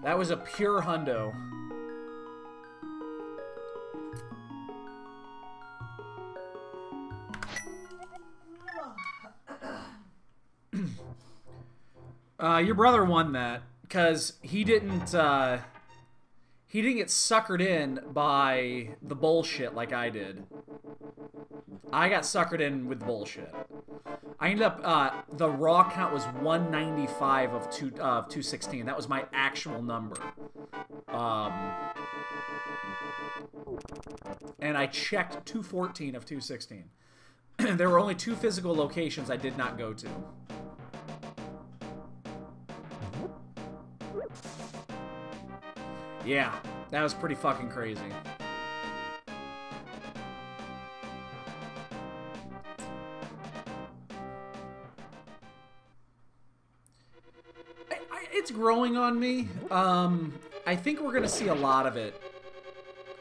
That was a pure hundo. Your brother won that because he didn't get suckered in by the bullshit like I did. I got suckered in with bullshit. I ended up, the raw count was 195 of 216. That was my actual number. And I checked 214 of 216. There were only 2 physical locations I did not go to. Yeah, that was pretty fucking crazy. It's growing on me. I think we're going to see a lot of it.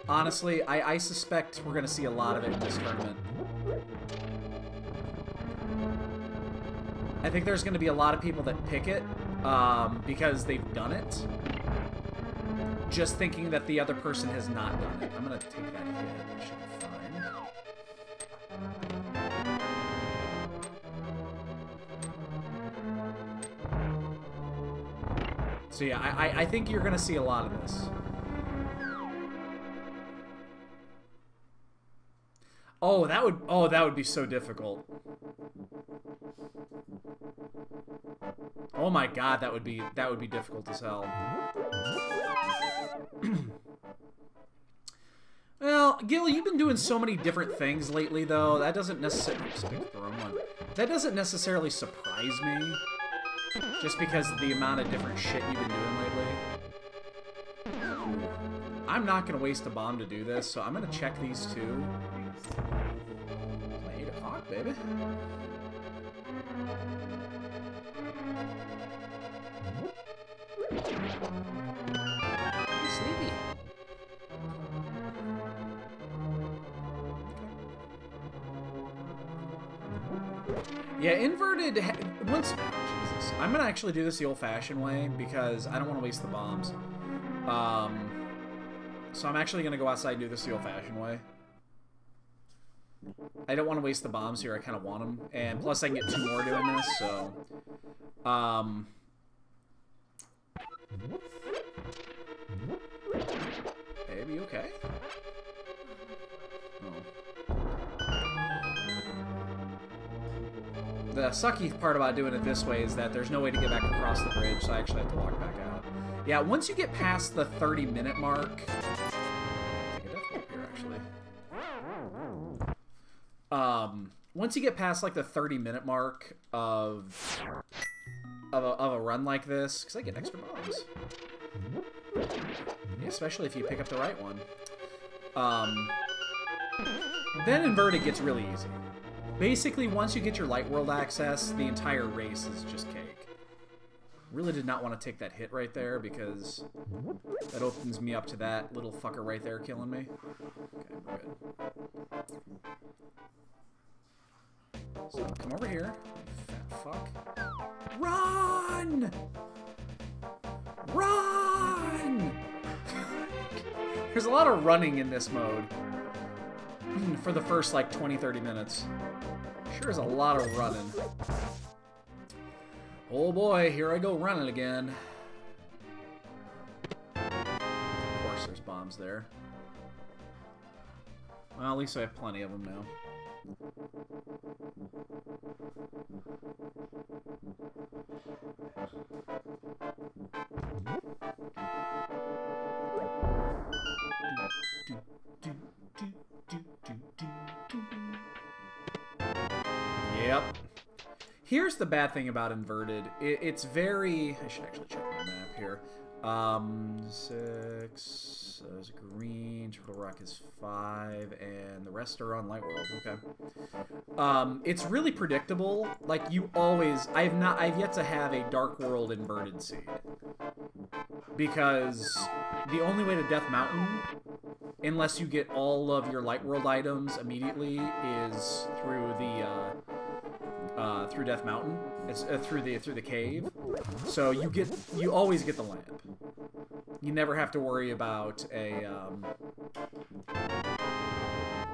Honestly, I suspect we're going to see a lot of it in this tournament. I think there's going to be a lot of people that pick it because they've done it. Just thinking that the other person has not done it. I'm going to take that hit. I should be fine. So yeah, I think you're going to see a lot of this. Oh, that would be so difficult. Oh my god, that would be difficult as hell. Well, Gil, you've been doing so many different things lately, though. That doesn't necessarily surprise me. Just because of the amount of different shit you've been doing lately. I'm not gonna waste a bomb to do this, so I'm gonna check these two. It's 8 o'clock, baby. Sleepy. Yeah, inverted. Once, Jesus, I'm gonna actually do this the old-fashioned way because I don't want to waste the bombs. So I'm actually gonna go outside and do this the old-fashioned way. I don't want to waste the bombs here. I kind of want them, and plus I can get 2 more doing this. So, baby, okay? Oh. The sucky part about doing it this way is that there's no way to get back across the bridge, so I actually have to walk back out. Yeah, once you get past the 30-minute mark... I think I definitely up here, actually. Once you get past, like, the 30-minute mark of a run like this... Because I get extra bombs. Yeah, especially if you pick up the right one. Then inverted gets really easy. Basically, once you get your light world access, the entire race is just cake. Really did not want to take that hit right there because that opens me up to that little fucker right there killing me. Okay, we're good. So, come over here, fat fuck. Run! Run! There's a lot of running in this mode. For the first, like, 20-30 minutes. Sure is a lot of running. Oh boy, here I go running again. Of course there's bombs there. Well, at least I have plenty of them now. Yep. Here's the bad thing about inverted. It's very... I should actually check my map here. 6... There's green, Turtle Rock is 5, and the rest are on Light World. Okay. It's really predictable. Like, you always... I've yet to have a Dark World inverted seed. Because the only way to Death Mountain, unless you get all of your Light World items immediately, is through the... through Death Mountain, It's through the cave. So you always get the lamp. You never have to worry about a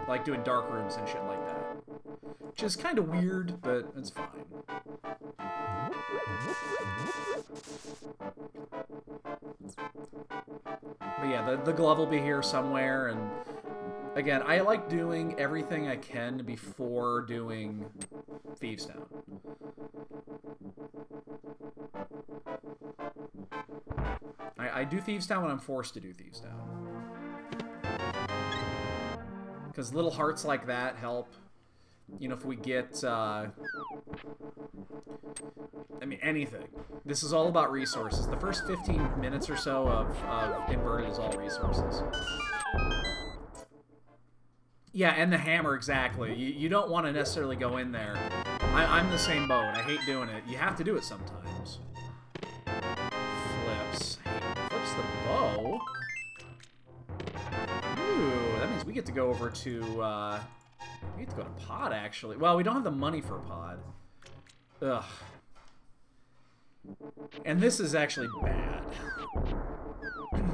like doing dark rooms and shit like that. Which is kind of weird, but it's fine. But yeah, the glove will be here somewhere, and again, I like doing everything I can before doing Thieves Town. I do Thieves Town when I'm forced to do Thieves Town. Because little hearts like that help. You know, if we get, I mean, anything. This is all about resources. The first 15 minutes or so of Inverted is all resources. Yeah, and the hammer, exactly. You don't want to necessarily go in there. I'm the same boat. I hate doing it. You have to do it sometimes. Flips. Flips the bow? Ooh, that means we get to go over to, we get to go to pod, actually. Well, we don't have the money for a pod. Ugh. And this is actually bad.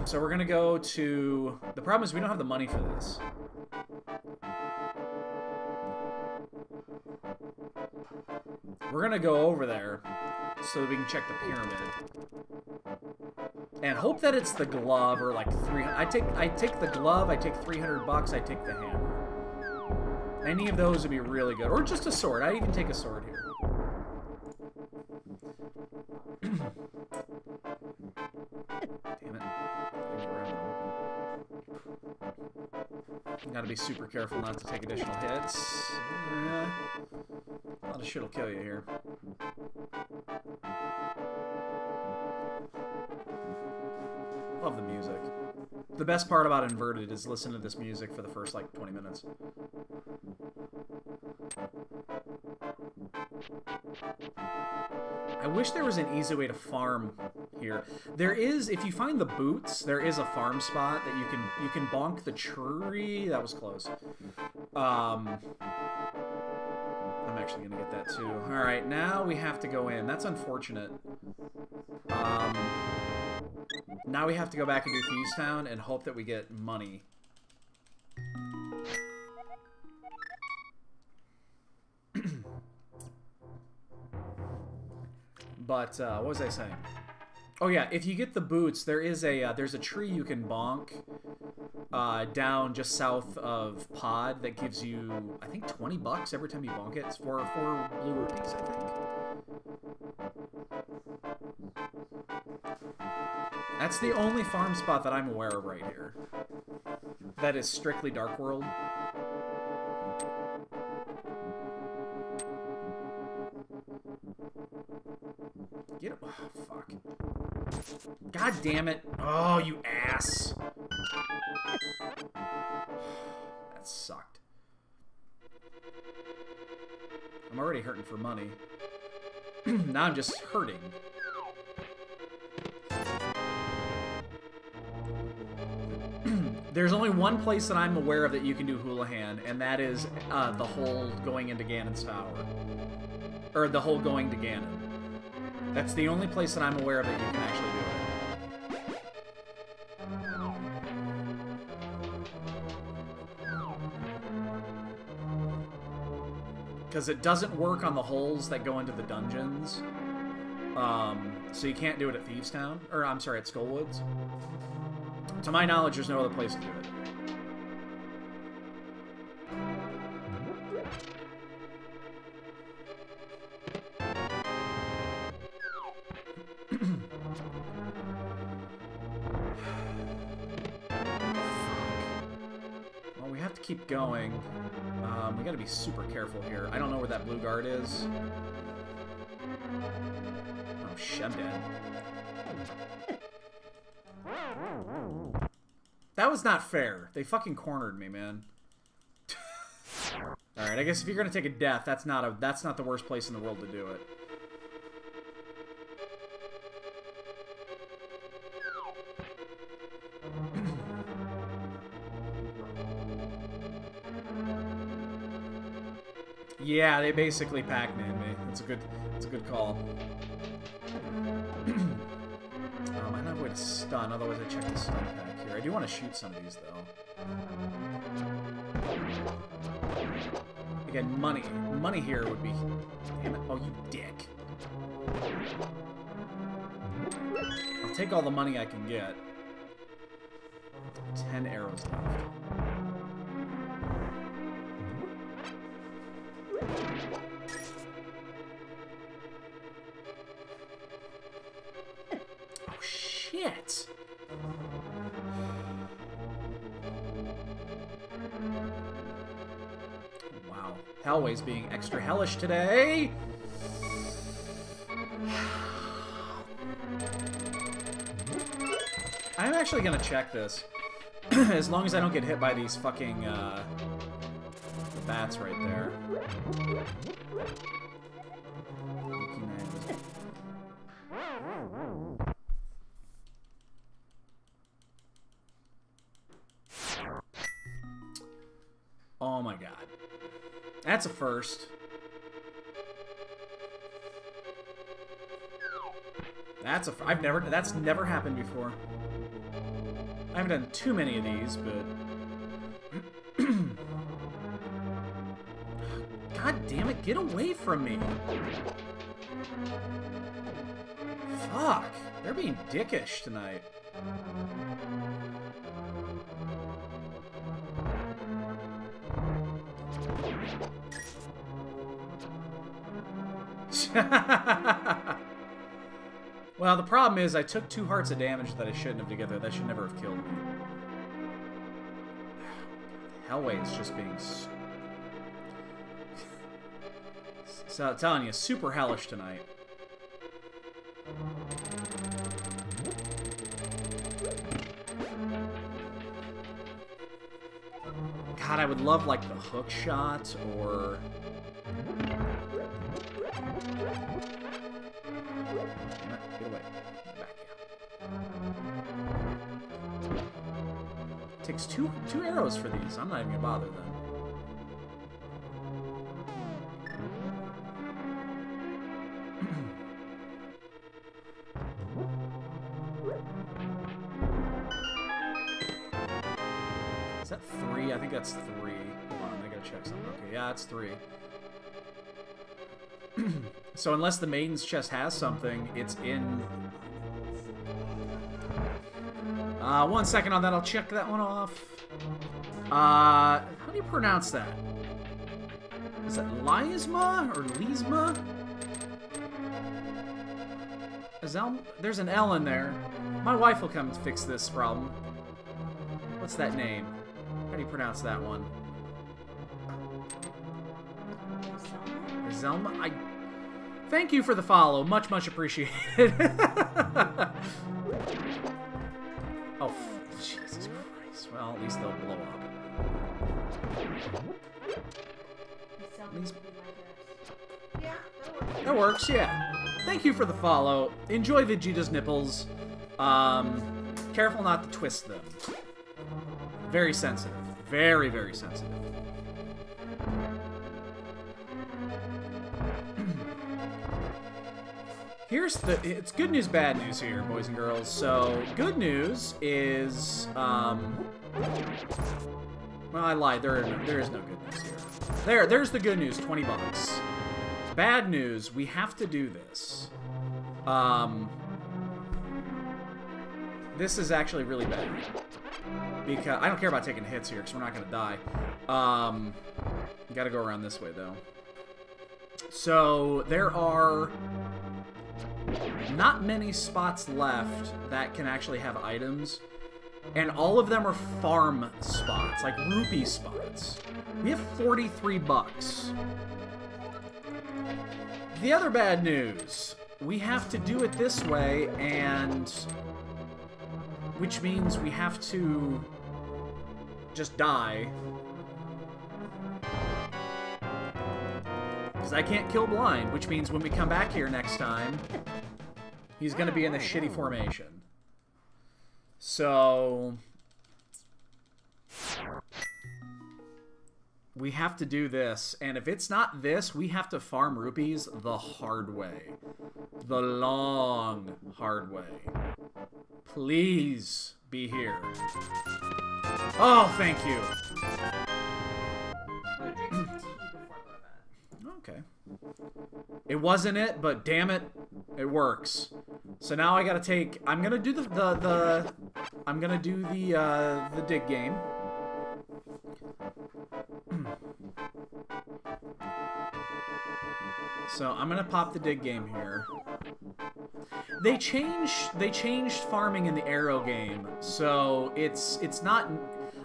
So we're gonna go to... The problem is we don't have the money for this. We're gonna go over there so that we can check the pyramid. And hope that it's the glove or like 300. I take the glove, I take 300 bucks, I take the hammer. Any of those would be really good. Or just a sword. I'd even take a sword here. Damn it. Gotta be super careful not to take additional hits. A lot of shit'll kill you here. Love the music. The best part about Inverted is listening to this music for the first, like, 20 minutes. I wish there was an easy way to farm here. There is, if you find the boots, there is a farm spot that you can bonk the tree. That was close. I'm actually gonna get that too. All right, now we have to go in. That's unfortunate. Now we have to go back and do Thieves Town and hope that we get money. But what was I saying? Oh yeah, if you get the boots, there's a tree you can bonk down just south of Pod that gives you, I think, 20 bucks every time you bonk it. It's for 4 blue rupees, I think. That's the only farm spot that I'm aware of right here. That is strictly Dark World. Get it. Oh, fuck. God damn it. Oh, you ass. That sucked. I'm already hurting for money. Now I'm just hurting. There's only one place that I'm aware of that you can do Houlihan, and that is the hole going into Ganon's tower. Or the hole going to Ganon. That's the only place that I'm aware of that you can actually do it. Because it doesn't work on the holes that go into the dungeons. So you can't do it at Thieves Town. Or, I'm sorry, at Skullwoods. To my knowledge, there's no other place to do it. Well, we have to keep going. We gotta be super careful here. I don't know where that blue guard is. Oh, shit, I'm dead. That was not fair. They fucking cornered me, man. Alright, I guess if you're gonna take a death, that's not the worst place in the world to do it. Yeah, they basically Pac-Man me. It's a good call. I might not avoid a stun, otherwise I check the stun pack here. I do want to shoot some of these though. Again, money. Money here would be... Damn it. Oh, you dick. I'll take all the money I can get. 10 arrows left. Oh, shit! Wow. Hellway's being extra hellish today! I'm actually gonna check this. As long as I don't get hit by these fucking, the bats right there. Oh my god. That's a first. That's never happened before. I haven't done too many of these, but... God damn it, get away from me! Fuck! They're being dickish tonight. Well, the problem is I took 2 hearts of damage that I shouldn't have together. That should never have killed me. Hellway is just being... So, I'm telling you, super hellish tonight. God, I would love, like, the hook shot, or... Get away. Back here. Takes two arrows for these. I'm not even gonna bother then. Is that 3? I think that's 3. Hold on, I gotta check something. Okay, yeah, it's 3. So unless the Maiden's Chest has something, it's in... 1 second on that, I'll check that one off. How do you pronounce that? Is that Lysma or Lisma? There's an L in there. My wife will come and fix this problem. What's that name? How do you pronounce that one? Zelma? Thank you for the follow. Much, much appreciated. Oh, Jesus Christ. Well, at least they'll blow up. Yeah, that works, yeah. Thank you for the follow. Enjoy Vegeta's nipples. Careful not to twist them. Very sensitive. Very, very sensitive. It's good news, bad news here, boys and girls. So, good news is, well, I lied. There is no good news here. There's the good news, 20 bucks. Bad news, we have to do this. This is actually really bad. Because I don't care about taking hits here, because we're not going to die. Gotta go around this way, though. So, there are not many spots left that can actually have items. And all of them are farm spots, like rupee spots. We have 43 bucks. The other bad news, we have to do it this way, and which means we have to just die. Because I can't kill blind, which means when we come back here next time, he's going to be in the shitty formation. So... We have to do this, and if it's not this, we have to farm rupees the hard way. The long, hard way. Please be here. Oh, thank you. Okay. It wasn't it, but damn it, it works. So now I gotta take. I'm gonna do I'm gonna do the dig game. So I'm gonna pop the dig game here. They changed farming in the arrow game, so it's not.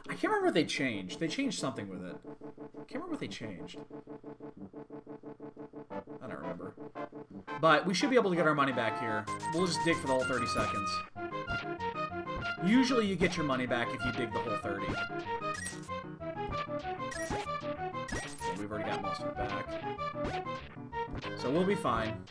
I can't remember what they changed. They changed something with it. I can't remember what they changed. I don't remember. But we should be able to get our money back here. We'll just dig for the whole 30 seconds. Usually you get your money back if you dig the whole 30. Okay, we've already got most of it back. So we'll be fine.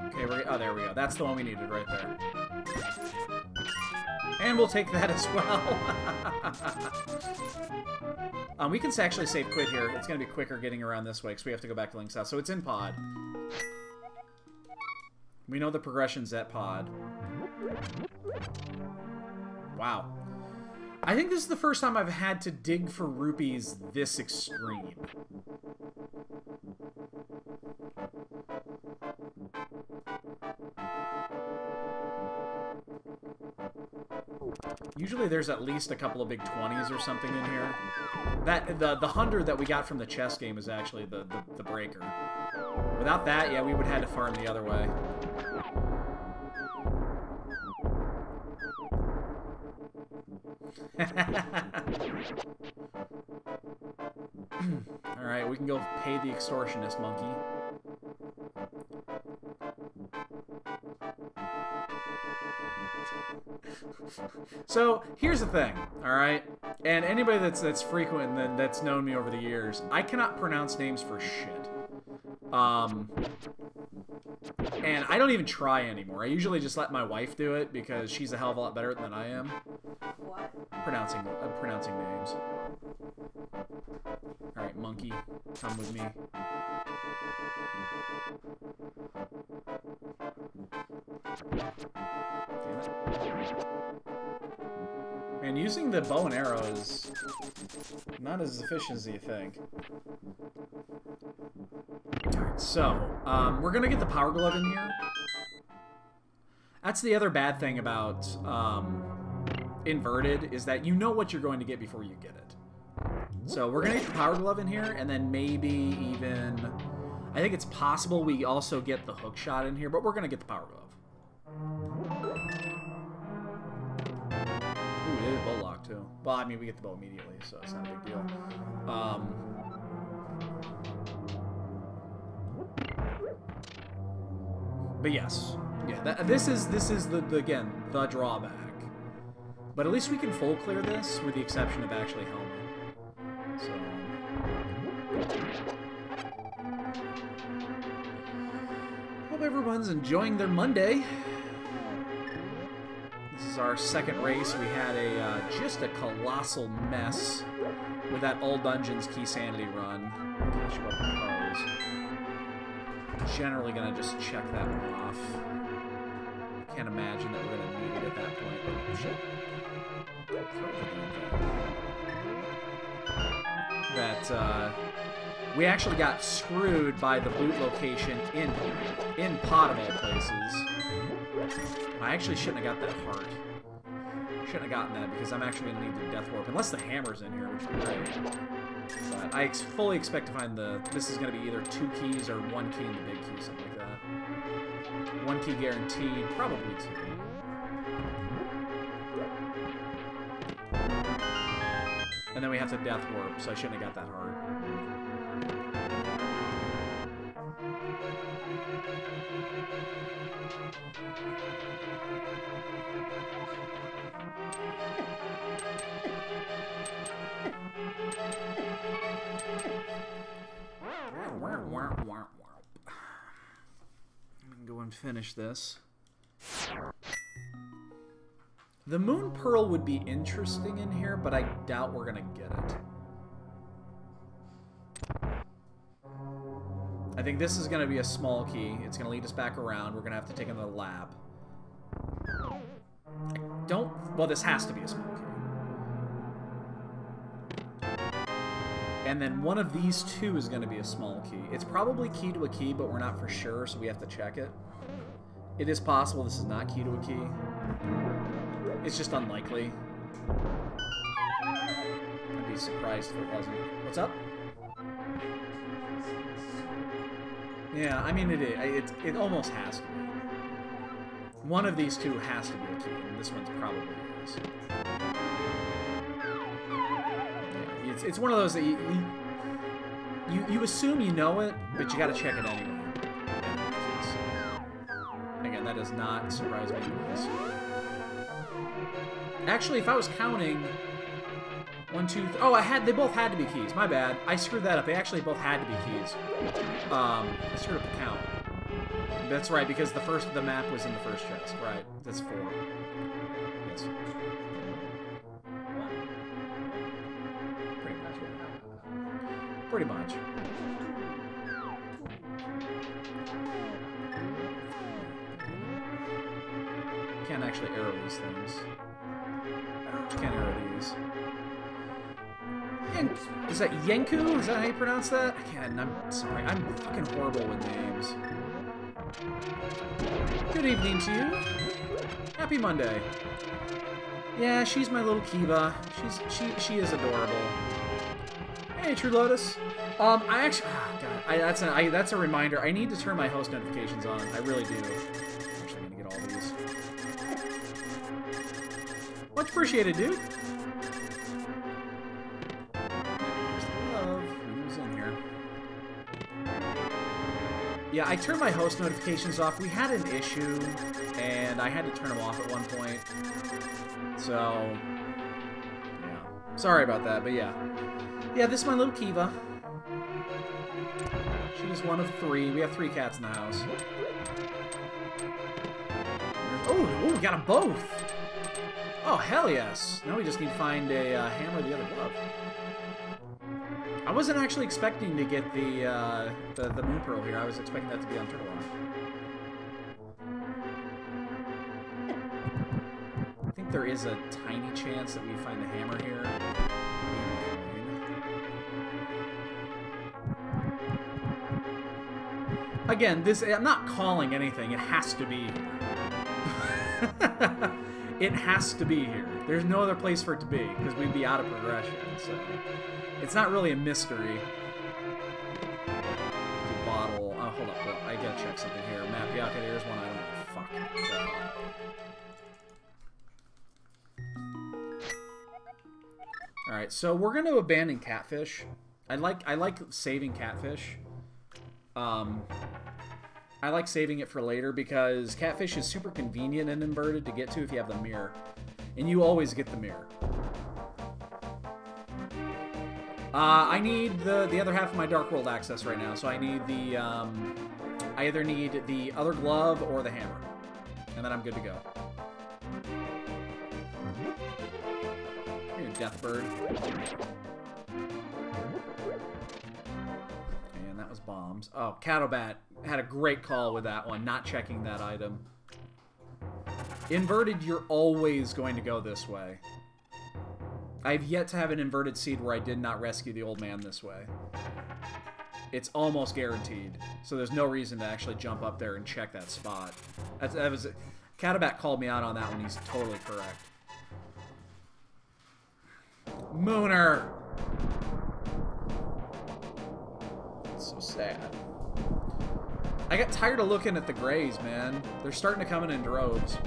Okay, oh, there we go. That's the one we needed right there. And we'll take that as well. We can actually save quit here. It's going to be quicker getting around this way because we have to go back to Link's house. So it's in pod. We know the progression's at pod. Wow. I think this is the first time I've had to dig for rupees this extreme. Usually there's at least a couple of big 20s or something in here. That the 100 that we got from the chess game is actually the breaker. Without that, yeah, we would have had to farm the other way. Alright, we can go pay the extortionist monkey. So, here's the thing, alright? And anybody that's frequent and that's known me over the years, I cannot pronounce names for shit. And I don't even try anymore. I usually just let my wife do it because she's a hell of a lot better than I am. What? Pronouncing names. Alright, monkey, come with me. Damn it. Man, using the bow and arrow is not as efficient as you think. Alright, so, we're gonna get the power glove in here. That's the other bad thing about, inverted, is that you know what you're going to get before you get it. So we're gonna get the power glove in here, and then maybe even... I think it's possible we also get the hook shot in here, but we're gonna get the power glove. Ooh, it is bow lock too. Well, I mean, we get the bow immediately, so it's not a big deal. But yes, yeah. This is the again the drawback. But at least we can full clear this, with the exception of actually Helmet. So. Hope everyone's enjoying their Monday. This is our second race. We had just a colossal mess with that Old Dungeons Key Sanity run. Gosh, what a pose. Generally gonna just check that one off. Can't imagine that we're gonna need it at that point. Oh, shit. That we actually got screwed by the boot location in pod of all places. I actually shouldn't have got that heart. Shouldn't have gotten that because I'm actually gonna need the death warp unless the hammer's in here, which would be great. But I fully expect to find this is gonna be either 2 keys or 1 key in the big key, something like that. 1 key guaranteed, probably 2. And then we have to death warp, so I shouldn't have got that hard. and finish this. The Moon Pearl would be interesting in here, but I doubt we're gonna get it. I think this is gonna be a small key. It's gonna lead us back around. We're gonna have to take another lap. Well, this has to be a small key. And then one of these two is going to be a small key. It's probably key to a key, but we're not for sure, so we have to check it. It is possible this is not key to a key. It's just unlikely. I'd be surprised if it wasn't. What's up? Yeah, I mean, it almost has to be. One of these two has to be a key, and this one's probably is. Yeah, it's one of those that you assume you know it, but you gotta check it anyway. Again, that does not surprise me. Actually, if I was counting 1, 2, 3. Oh, they both had to be keys. My bad. I screwed that up. They actually both had to be keys. I screwed up the count. That's right, because the map was in the first chest. Right, that's 4. Yes. Pretty much. Can't actually arrow these things. You can't arrow these. Is that Yenku? Is that how you pronounce that? I can't. I'm sorry. I'm fucking horrible with names. Good evening to you. Happy Monday. Yeah, she's my little Kiva. She is adorable. Hey, True Lotus. I actually, God, that's a reminder. I need to turn my host notifications on. I really do. Actually, I'm gonna get all these. Much appreciated, dude. Yeah, I turned my host notifications off. We had an issue, and I had to turn them off at one point. So, yeah. Sorry about that, but yeah. Yeah, this is my little Kiva. She's one of 3. We have 3 cats in the house. Oh, we got them both! Oh, hell yes! Now we just need to find a hammer the other glove. I wasn't actually expecting to get the Moon Pearl here. I was expecting that to be on Turtle Rock. I think there is a tiny chance that we find the hammer here. Again, I'm not calling anything. It has to be here. It has to be here. There's no other place for it to be, because we'd be out of progression, so... It's not really a mystery. The bottle. Oh, hold up. I gotta check something here. Map. Yeah, okay, there's one item. Fuck. Alright, so we're gonna abandon catfish. I like saving catfish. I like saving it for later because catfish is super convenient and inverted to get to if you have the mirror. And you always get the mirror. I need the other half of my Dark World access right now, so I need the, I either need the other glove or the hammer. And then I'm good to go. Here, Deathbird. And that was bombs. Oh, Catobat had a great call with that one, not checking that item. Inverted, you're always going to go this way. I've yet to have an inverted seed where I did not rescue the old man this way. It's almost guaranteed. So there's no reason to actually jump up there and check that spot. Catabat called me out on that one. He's totally correct. Mooner! It's so sad. I got tired of looking at the grays, man. They're starting to come in droves.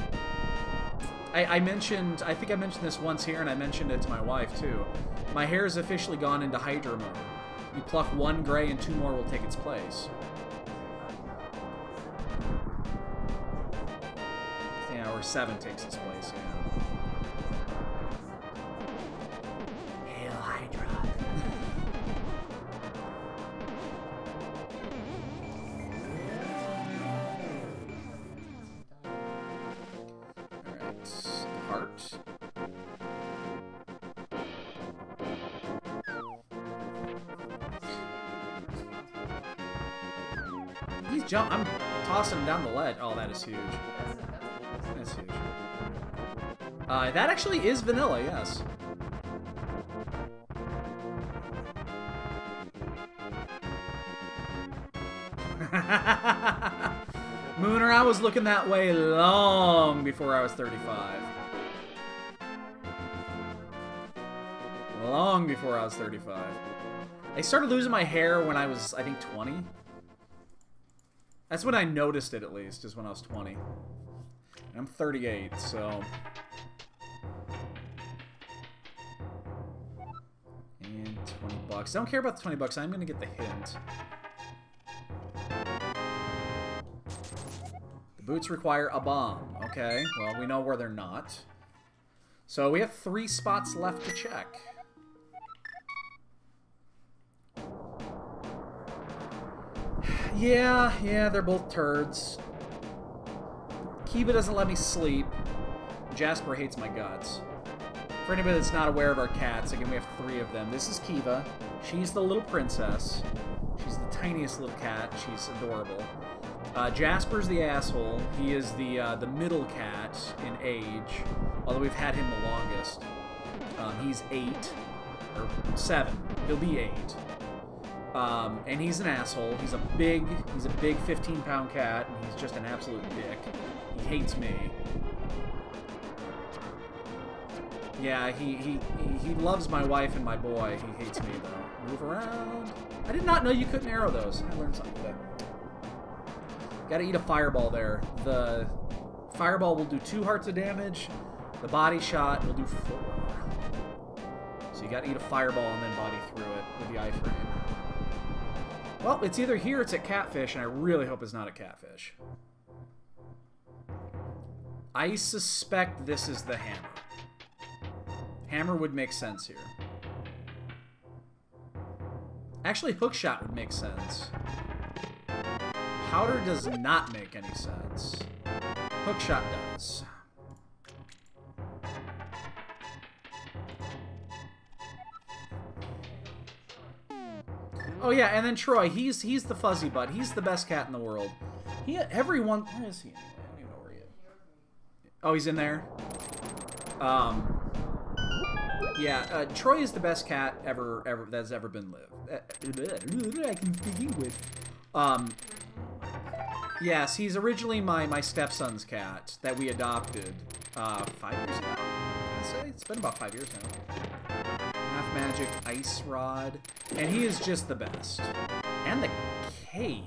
I think I mentioned this once here, and I mentioned it to my wife, too. My hair has officially gone into Hydra mode. You pluck 1 gray and 2 more will take its place. Yeah, or 7 takes its place, yeah. Hail Hydra. he's jump. I'm tossing him down the ledge. Oh, that is huge. That's huge. That actually is vanilla, yes. Mooner, I was looking that way long before I was 35. Long before I was 35. I started losing my hair when I was, I think, 20. That's when I noticed it, at least, is when I was 20. I'm 38, so... And 20 bucks. I don't care about the 20 bucks. I'm going to get the hint. The boots require a bomb. Okay, well, we know where they're not. So we have 3 spots left to check. Yeah, they're both turds. Kiva doesn't let me sleep. Jasper hates my guts. For anybody that's not aware of our cats, again, we have 3 of them. This is Kiva. She's the little princess. She's the tiniest little cat. She's adorable. Jasper's the asshole. He is the middle cat in age, although we've had him the longest. He's 8, or 7. He'll be 8. And he's an asshole. He's a big 15-pound cat, and he's just an absolute dick. He hates me. Yeah, he loves my wife and my boy. He hates me, though. Move around. I did not know you couldn't arrow those. I learned something today. Gotta eat a fireball there. The fireball will do 2 hearts of damage. The body shot will do 4. So you gotta eat a fireball and then body through it with the iframe. Well, it's either here or it's at Catfish, and I really hope it's not a Catfish. I suspect this is the hammer. Hammer would make sense here. Actually, hookshot would make sense. Powder does not make any sense. Hookshot does. Oh yeah, and then Troy, he's the fuzzy butt. He's the best cat in the world. Everyone, where is he anyway? I don't even know where he is. Oh, he's in there. Yeah, Troy is the best cat ever that's ever been lived. I can speak English. Yes, he's originally my stepson's cat that we adopted 5 years ago. I'd say it's been about 5 years now. Half magic, ice rod, and he is just the best. And the cape.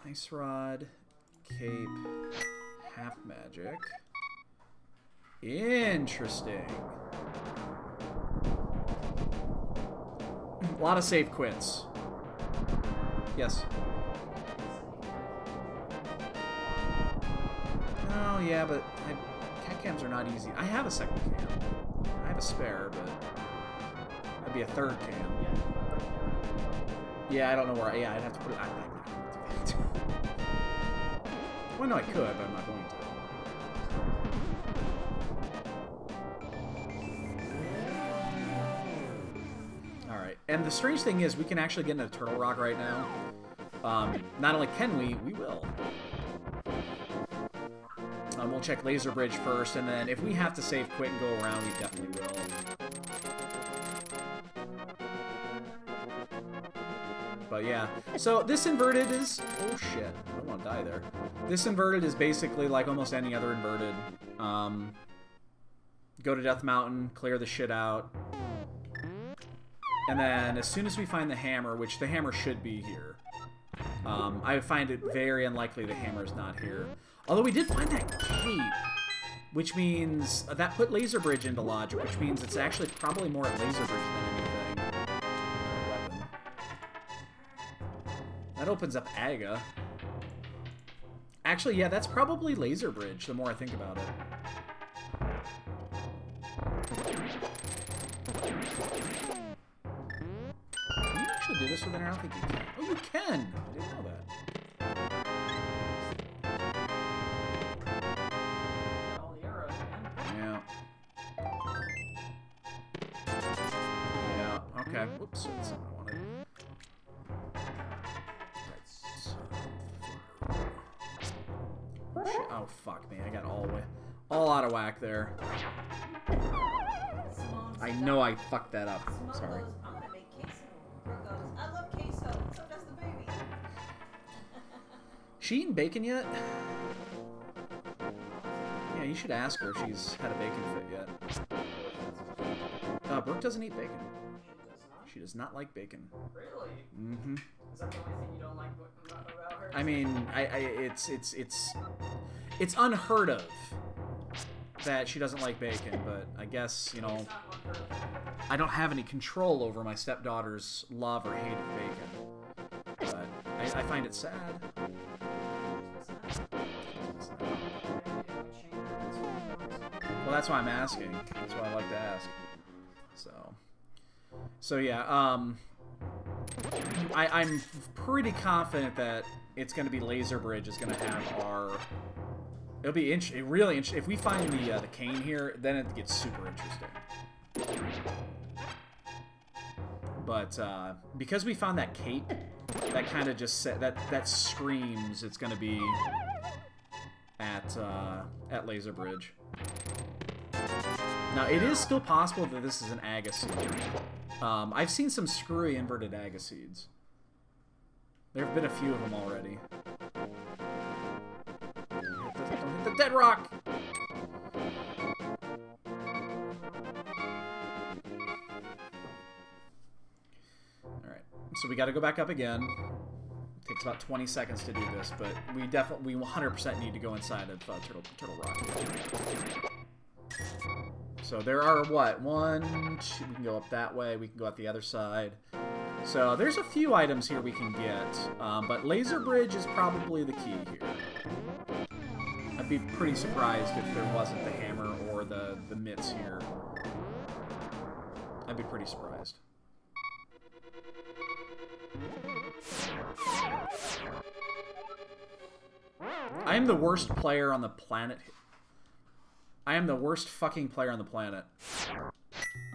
Ice rod, cape, half magic. Interesting. A lot of save quits. Yes. Oh, yeah, but cat cams are not easy. I have a second cam. I have a spare, but that'd be a third cam. Yeah, I don't know where. Yeah, I'd have to put it. I'm not going to do that. Well, no, I could, but I'm not going to. All right, and the strange thing is, we can actually get into Turtle Rock right now. Not only can we will. We'll check Laser Bridge first, and then if we have to save quick and go around, we definitely will. But yeah, so this inverted is... Oh shit, I don't want to die there. This inverted is basically like almost any other inverted. Go to Death Mountain, clear the shit out. And then as soon as we find the hammer, which the hammer should be here. I find it very unlikely the hammer is not here. Although we did find that cape, which means that put Laser Bridge into logic, which means it's actually probably more at Laser Bridge than anything. Weapon. That opens up Aga. Actually, yeah, that's probably Laser Bridge, the more I think about it. Can you actually do this with an arrow? I don't think you can. Oh, you can! I didn't know that. Okay. Whoops. That's not what I wanted. Oh, shit. Oh, fuck me. I got all out of whack there. I know I fucked that up. Sorry. Goes, I'm gonna make queso. Brooke goes, I love queso. So does the baby. She eating bacon yet? Yeah, you should ask her if she's had a bacon fit yet. Brooke doesn't eat bacon. She does not like bacon. Really? Mm-hmm. Is that the only thing you don't like about her? I mean, it's unheard of that she doesn't like bacon, but I guess, you know, I don't have any control over my stepdaughter's love or hate of bacon. But I find it sad. Well, that's why I'm asking. That's why I like to ask. So yeah, I'm pretty confident that it's going to be Laser Bridge is going to have our... It'll be really interesting. If we find the cane here, then it gets super interesting. But because we found that cape, that kind of just that screams it's going to be at Laser Bridge. Now, it is still possible that this is an Agaseed. I've seen some screwy inverted Agaseeds. There have been a few of them already. Don't hit the dead rock! Alright, so we gotta go back up again. It takes about 20 seconds to do this, but we 100% need to go inside of Turtle Rock. So there are, what, 1, 2, we can go up that way, we can go out the other side. So there's a few items here we can get, but Laser Bridge is probably the key here. I'd be pretty surprised if there wasn't the hammer or the mitts here. I'd be pretty surprised. I am the worst player on the planet. I am the worst fucking player on the planet.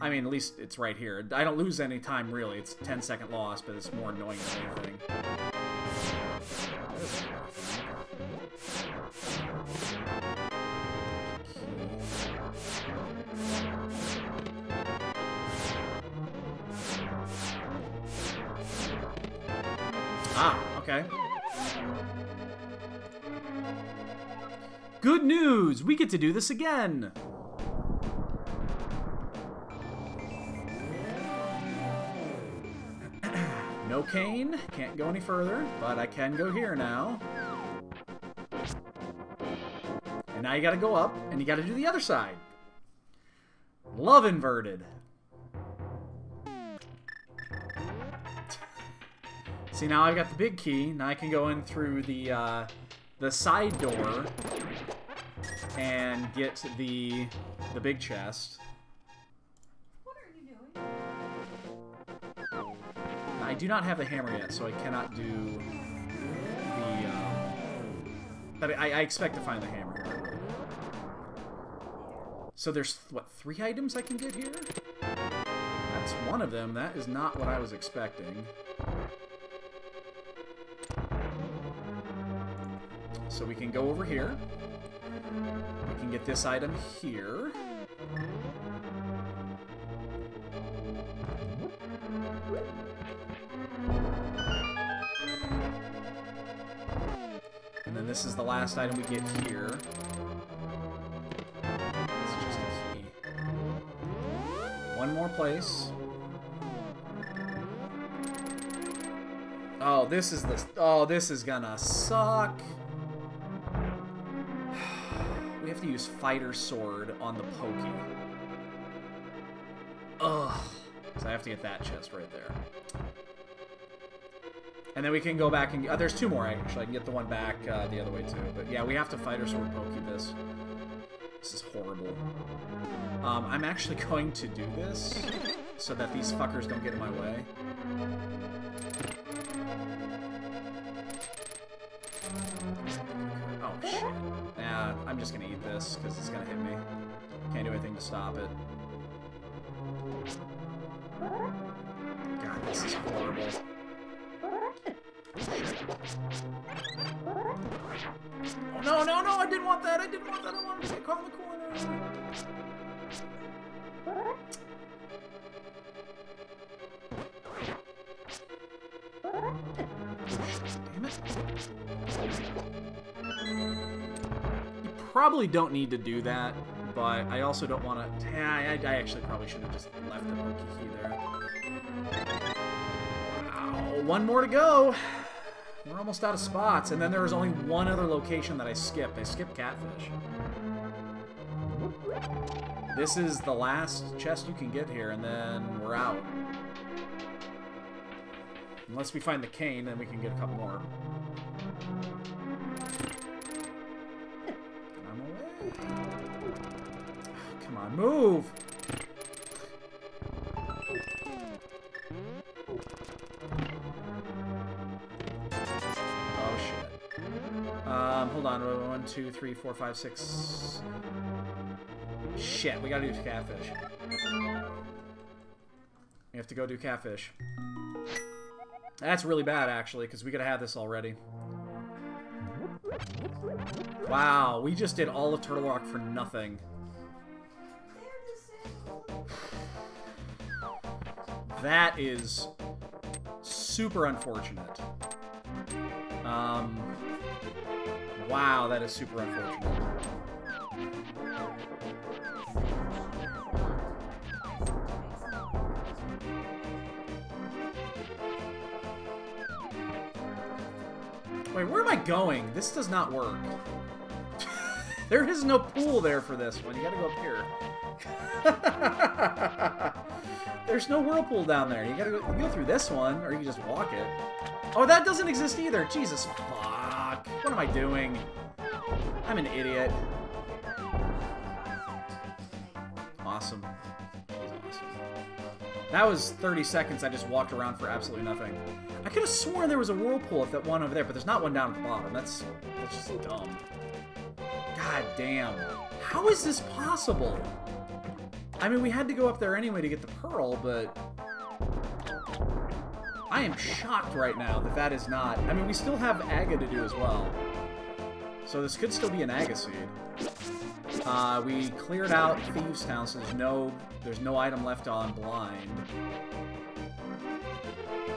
I mean, at least it's right here. I don't lose any time, really. It's a 10-second loss, but it's more annoying than anything. Ah, okay. Good news! We get to do this again! No cane, can't go any further, but I can go here now. And now you gotta go up, and you gotta do the other side. Love inverted. See, now I've got the big key. Now I can go in through the side door and get the big chest. What are you doing? I do not have the hammer yet, so I cannot do the... but I expect to find the hammer here. So there's, what, 3 items I can get here? That's one of them. That is not what I was expecting. So we can go over here. We can get this item here. And then this is the last item we get here. It's just a key. One more place. Oh, this is the... Oh, this is gonna suck. We have to use Fighter Sword on the Pokey. Ugh. Because I have to get that chest right there. And then we can go back and... there's 2 more, actually. I can get the one back the other way, too. But yeah, we have to Fighter Sword Pokey this. This is horrible. I'm actually going to do this so that these fuckers don't get in my way. Oh, shit. Nah, I'm just gonna eat this, because it's gonna hit me. Can't do anything to stop it. God, this is horrible. Oh, no, no, no! didn't want that. I didn't want that. I wanted to get caught in the corner. Damn it. You probably don't need to do that, but I also don't want to... I actually probably should have just left the monkey key there. Wow, one more to go. We're almost out of spots, and then there was only one other location that I skipped. I skipped Catfish. This is the last chest you can get here, and then we're out. Unless we find the cane, then we can get a couple more. I'm away. Come on, move! Oh, shit. Hold on. 1, 2, 3, 4, 5, 6... Shit, we gotta do Catfish. We have to go do Catfish. That's really bad, actually, because we could have had this already. Wow, we just did all of Turtle Rock for nothing. That is super unfortunate. Wow, that is super unfortunate. Wait, where am I going? This does not work. There is no pool there for this one. You gotta go up here. There's no whirlpool down there. You gotta go through this one, or you can just walk it. Oh, that doesn't exist either. Jesus, fuck. What am I doing? I'm an idiot. Awesome. That was 30 seconds I just walked around for absolutely nothing. I could have sworn there was a whirlpool at that one over there, but there's not one down at the bottom. That's just dumb. God damn. How is this possible? I mean, we had to go up there anyway to get the pearl, but... I am shocked right now that that is not... I mean, we still have Aga to do as well. So this could still be an Aga seed. We cleared out Thieves Town, so there's no item left on Blind.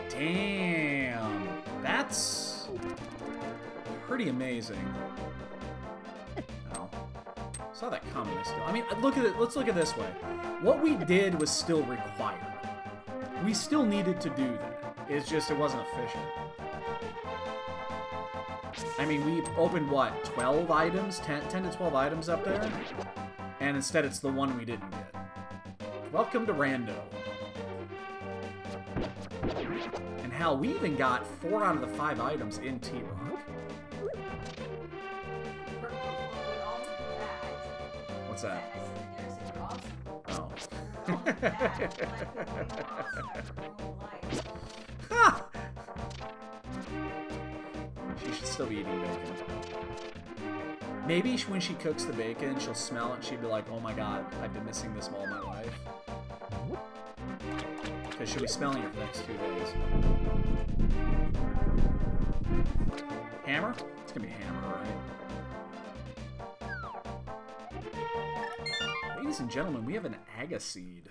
Damn, that's pretty amazing. Oh, saw that coming. I mean, look at it. Let's look at it this way. What we did was still required. We still needed to do that. It's just it wasn't efficient. I mean, we opened, what, 12 items? 10 to 12 items up there? And instead it's the one we didn't get. Welcome to Rando. And hell, we even got 4 out of the 5 items in T-Rock. What's that? Oh. Ha! She should still be eating bacon. Maybe when she cooks the bacon, she'll smell it and she'll be like, oh my god, I've been missing this all my life. Because she'll be smelling it for the next 2 days. Hammer? It's gonna be hammer, right? Ladies and gentlemen, we have an Aga seed.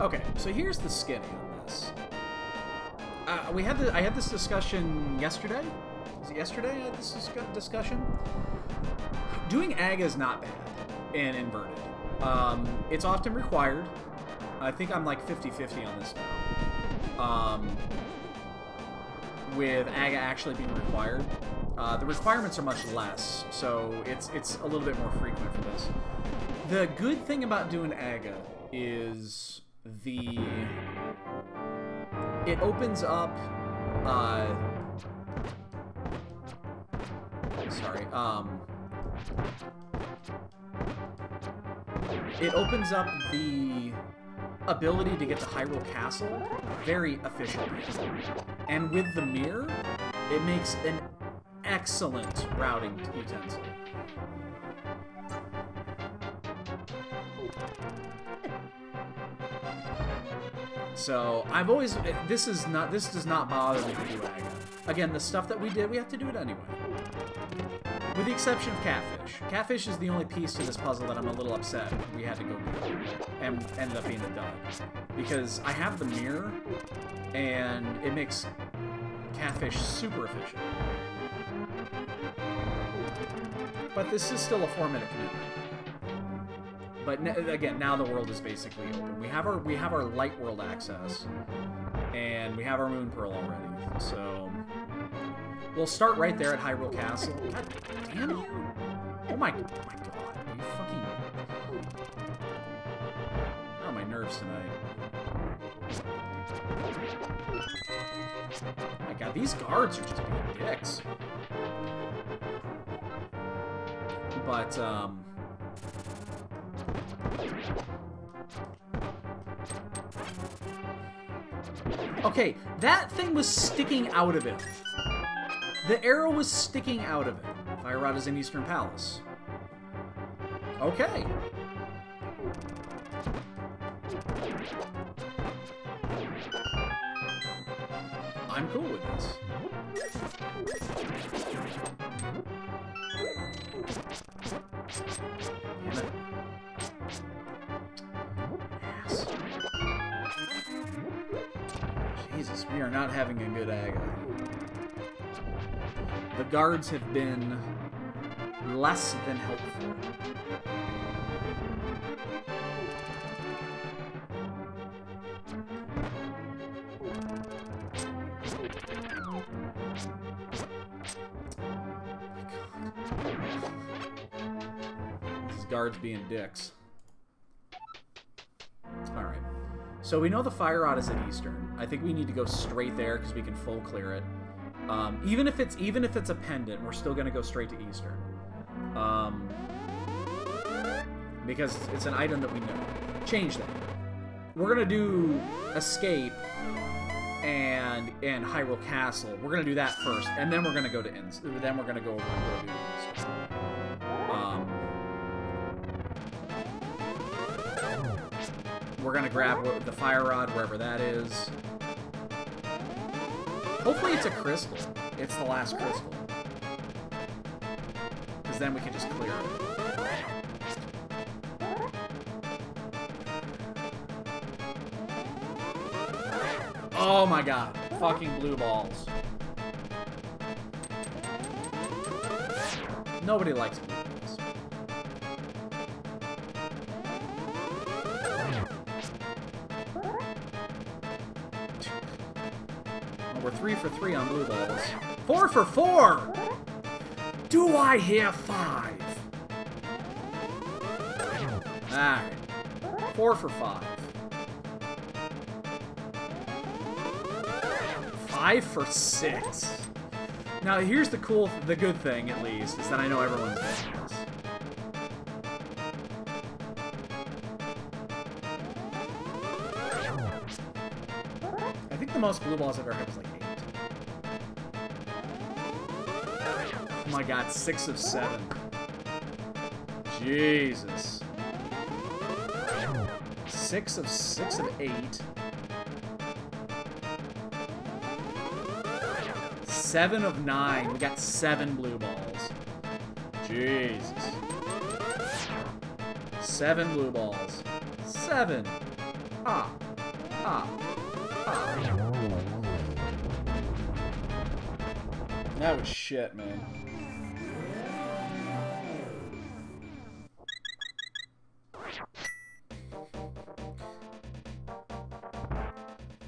Okay, so here's the skinny on this. I had this discussion yesterday. Was it yesterday I had this discussion? Doing Aga is not bad in inverted. It's often required. I think I'm like 50-50 on this now. With Aga actually being required. The requirements are much less, so it's a little bit more frequent for this. The good thing about doing Aga is it opens up it opens up the ability to get to Hyrule Castle very efficiently. And with the mirror, it makes an excellent routing utensil. So I've always this does not bother me to do Aga. Again, the stuff that we did, we have to do it anyway. With the exception of Catfish. Catfish is the only piece to this puzzle that I'm a little upset we had to go do and ended up being a dud. Because I have the mirror, and it makes Catfish super efficient. But this is still a 4-minute commitment. But again, now the world is basically open. We have our light world access, and we have our moon pearl already. So we'll start right there at Hyrule Castle. God damn you! Oh my god! You fucking... Oh, my nerves tonight. Oh my god, these guards are just being dicks. But okay, that thing was sticking out of it. The arrow was sticking out of it. Fire Rod is in Eastern Palace. Okay. I'm cool with this. Damn it. Ass. Jesus, we are not having a good Aga. The guards have been less than helpful. These guards being dicks. Alright. So we know the Fire Rod is at Eastern. I think we need to go straight there because we can full clear it. Even if it's a pendant, we're still gonna go straight to Eastern. Because it's an item that we know. Change that. We're gonna do Escape and Hyrule Castle. We're gonna do that first, and then we're gonna go to then we're gonna go over and go to Eastern. We're gonna grab the Fire Rod wherever that is. Hopefully it's a crystal. It's the last crystal. Because then we can just clear it. Oh my god. Fucking blue balls. Nobody likes blue balls. We're 3 for 3 on blue balls. 4 for 4! Do I hear 5? Alright. 4 for 5. 5 for 6. Now here's the good thing, at least, is that I know everyone's doing this. I think the most blue balls I've ever had was like 8. Oh my god, 6 of 7. Jesus. 6 of 8. 7 of 9. We got 7 blue balls. Jesus. 7 blue balls. 7. Ah. Ah. That was shit, man.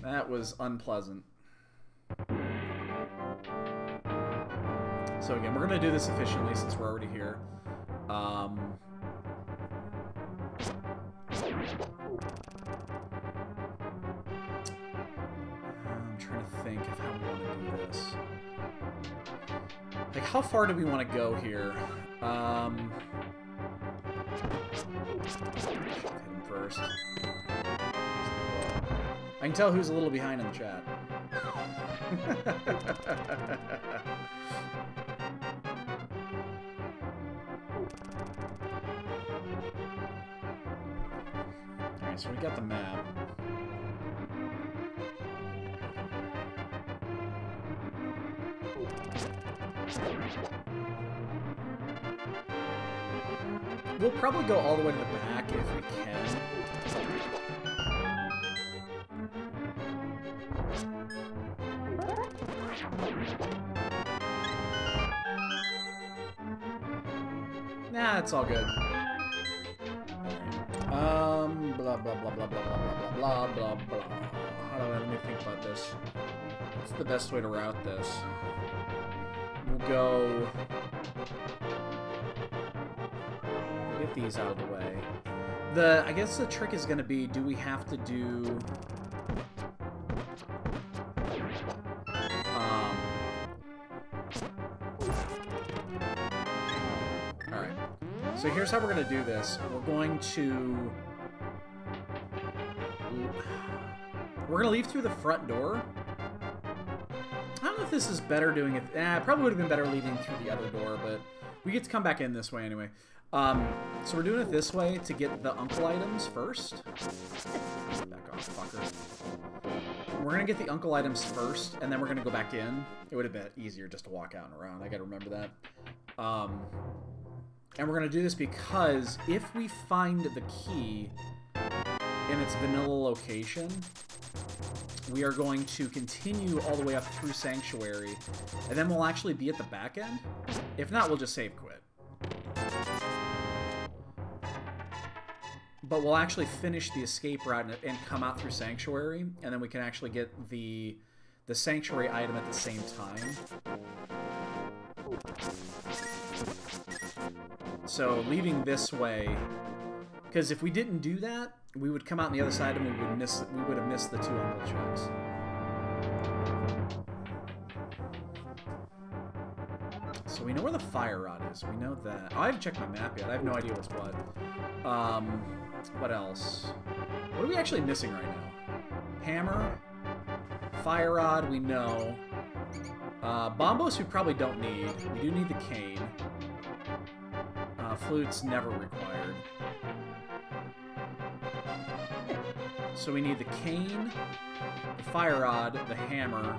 That was unpleasant. So again, we're gonna do this efficiently since we're already here. I'm trying to think of how we want to do this. Like, how far do we want to go here? Hit him first. I can tell who's a little behind in the chat. Alright, so we got the map. We'll probably go all the way to the back if we can. Nah, it's all good. Blah, blah, blah, blah, blah, blah, blah, blah, blah, blah. How do I, let me think about this. What's the best way to route this? We'll go... Get these out of the way. I guess the trick is going to be, do we have to do... Alright. So here's how we're going to do this. We're going to... We're going to leave through the front door. I don't know if this is better doing it... probably would have been better leaving through the other door, but we get to come back in this way anyway. So we're doing it this way to get the uncle items first. Back off, fucker. We're going to get the uncle items first, and then we're going to go back in. It would have been easier just to walk out and around. I got to remember that. And we're going to do this because if we find the key in its vanilla location, we are going to continue all the way up through Sanctuary, and then we'll actually be at the back end. If not, we'll just save quit. But we'll actually finish the escape route and come out through Sanctuary, and then we can actually get the Sanctuary item at the same time. So leaving this way, because if we didn't do that, we would come out on the other side and we would have missed the two uncle checks. So we know where the fire rod is. We know that. Oh, I haven't checked my map yet. I have no idea what's what. What else? What are we actually missing right now? Hammer, fire rod, we know. Bombos we probably don't need. We do need the cane. Flute's never required. So we need the cane, the fire rod, the hammer,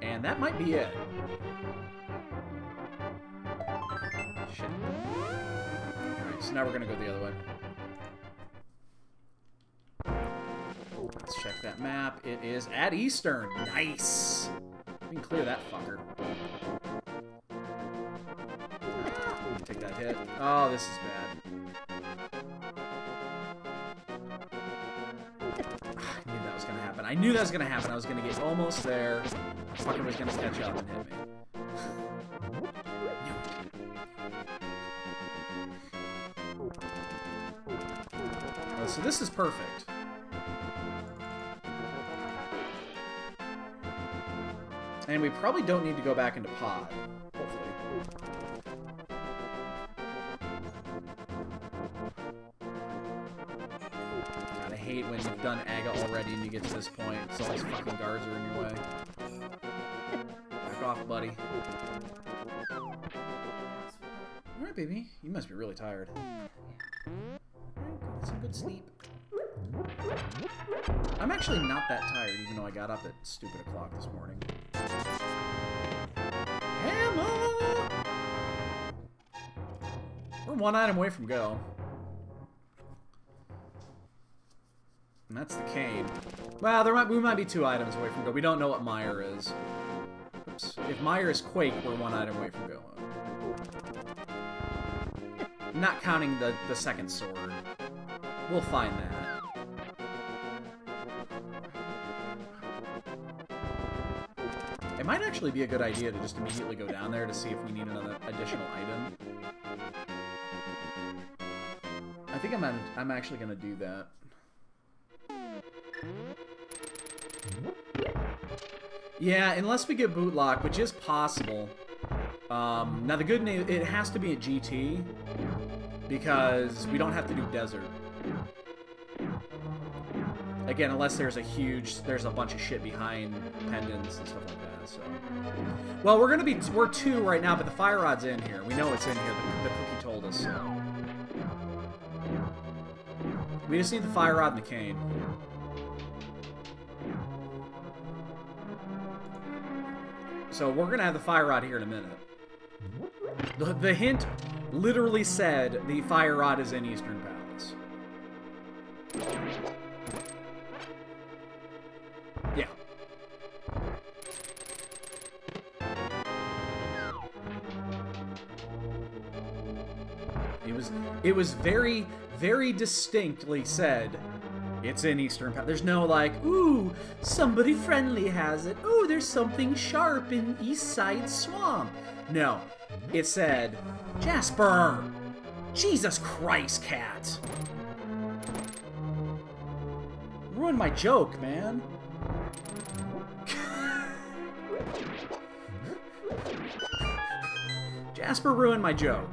and that might be it. Shit. Alright, so now we're gonna go the other way. Let's check that map. It is at Eastern. Nice! We can clear that fucker. Take that hit. Oh, this is bad. I knew that was gonna happen. I knew that was gonna happen. I was gonna get almost there. The fucker was gonna catch up and hit me. Oh, so this is perfect. And we probably don't need to go back into pod, hopefully. God, I hate when you've done Aga already and you get to this point, so all these fucking guards are in your way. Back off, buddy. Alright, baby. You must be really tired. Get some good sleep. I'm actually not that tired, even though I got up at stupid o'clock this morning. Hammer! We're one item away from go. And that's the cane. Well, we might be 2 items away from go. We don't know what Meyer is. Oops. If Meyer is Quake, we're 1 item away from go. Not counting the second sword. We'll find that. It might actually be a good idea to just immediately go down there to see if we need another additional item. I think I'm actually going to do that. Yeah, unless we get bootlock, which is possible. Now the good news, it has to be at GT, because we don't have to do desert. Again, unless there's a bunch of shit behind pendants and stuff like that, so. Well, we're 2 right now, but the fire rod's in here. We know it's in here, the cookie told us, so. We just need the fire rod and the cane. So we're gonna have the fire rod here in a minute. The hint literally said the fire rod is in Eastern Palace. Yeah. It was very, very distinctly said, it's in Eastern Palace. There's no like, ooh, somebody friendly has it. Ooh, there's something sharp in East Side Swamp. No, it said, Jasper! Jesus Christ, cat! Ruined my joke, man. Jasper ruined my joke.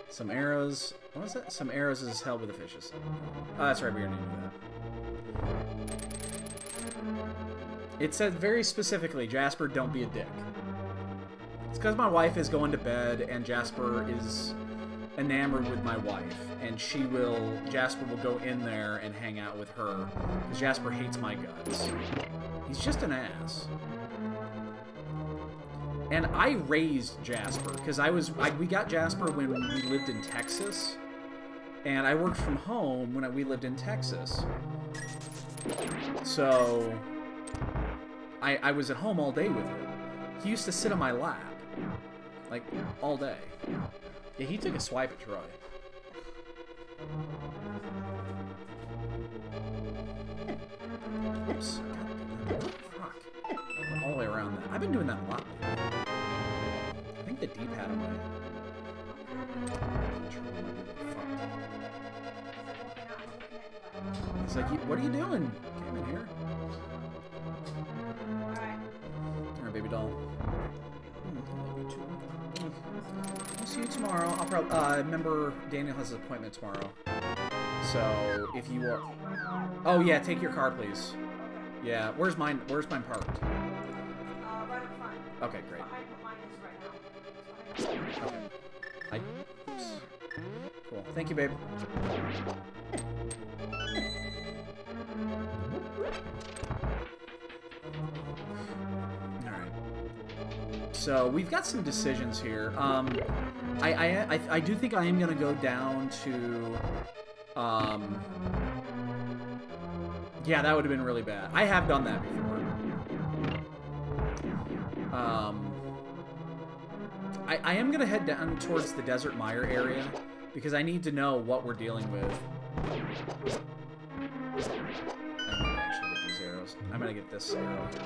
Some arrows. What was that? Some arrows is held with the fishes. Oh, that's right. We already knew that. It said very specifically, Jasper, don't be a dick. It's because my wife is going to bed, and Jasper is enamored with my wife, and Jasper will go in there and hang out with her, because Jasper hates my guts. He's just an ass. And I raised Jasper, because we got Jasper when we lived in Texas, and I worked from home when we lived in Texas. So, I was at home all day with him. He used to sit on my lap, like, all day. Yeah, he took a swipe at Troy. Oops. Fuck. Went all the way around that. I've been doing that a lot lately. I think the D-pad on my... It's like, what are you doing? Came in here. Alright, baby doll. I'll see you tomorrow. I'll probably... remember, Daniel has an appointment tomorrow. So, if you are... Oh, yeah, take your car, please. Yeah, where's mine parked? Right up front. Okay, great. Behind what mine is right now. Okay. Oops. Cool. Thank you, babe. Alright. So, we've got some decisions here. I do think I am going to go down to... Yeah, that would have been really bad. I have done that before. I am going to head down towards the Desert Mire area, because I need to know what we're dealing with. I'm going to actually get these arrows. I'm going to get this arrow here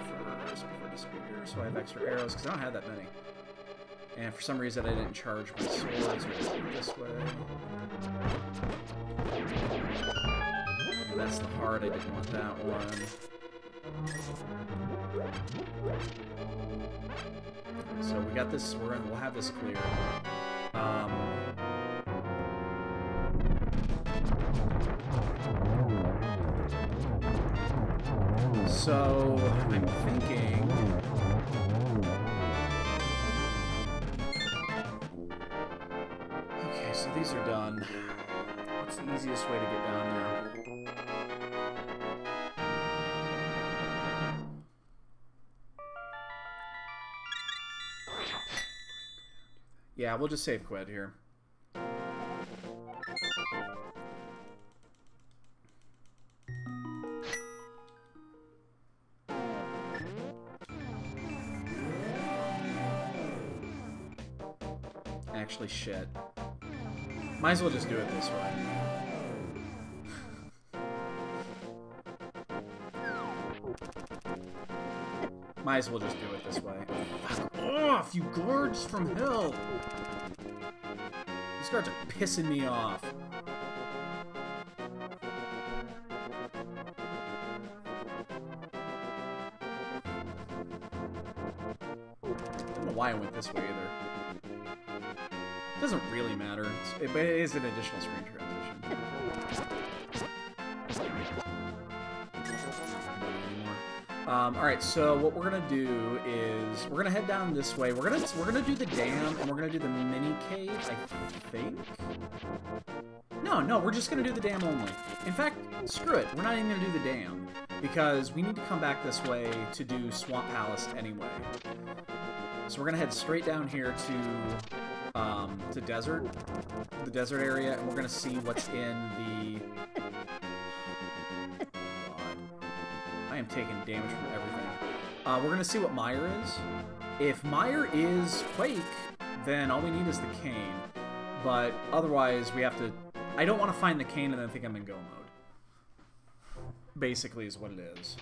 first before disappear, so I have extra arrows, because I don't have that many. And for some reason I didn't charge my swords, or this way. That's the heart. I didn't want that one. So we got this. We'll have this clear. So I'm thinking. Okay, so these are done. What's the easiest way to get down there? Yeah, we'll just save quit here. Actually, shit. Might as well just do it this way. Might as well just do it this way. Fuck off, you guards from hell! These guards are pissing me off. I don't know why I went this way either. It doesn't really matter, but it is an additional screen transition. Alright, so what we're gonna do is we're gonna head down this way. We're gonna do the dam and we're gonna do the mini cave, I think. No, No, we're just gonna do the dam only. In fact, screw it. We're not even gonna do the dam because we need to come back this way to do Swamp Palace anyway. So we're gonna head straight down here to desert, the desert area, and we're gonna see what's in the. God, I am taking damage from everything. We're gonna see what Mire is. If Mire is Quake, then all we need is the cane. But otherwise, we have to. I don't want to find the cane and then think I'm in go mode. Basically, is what it is.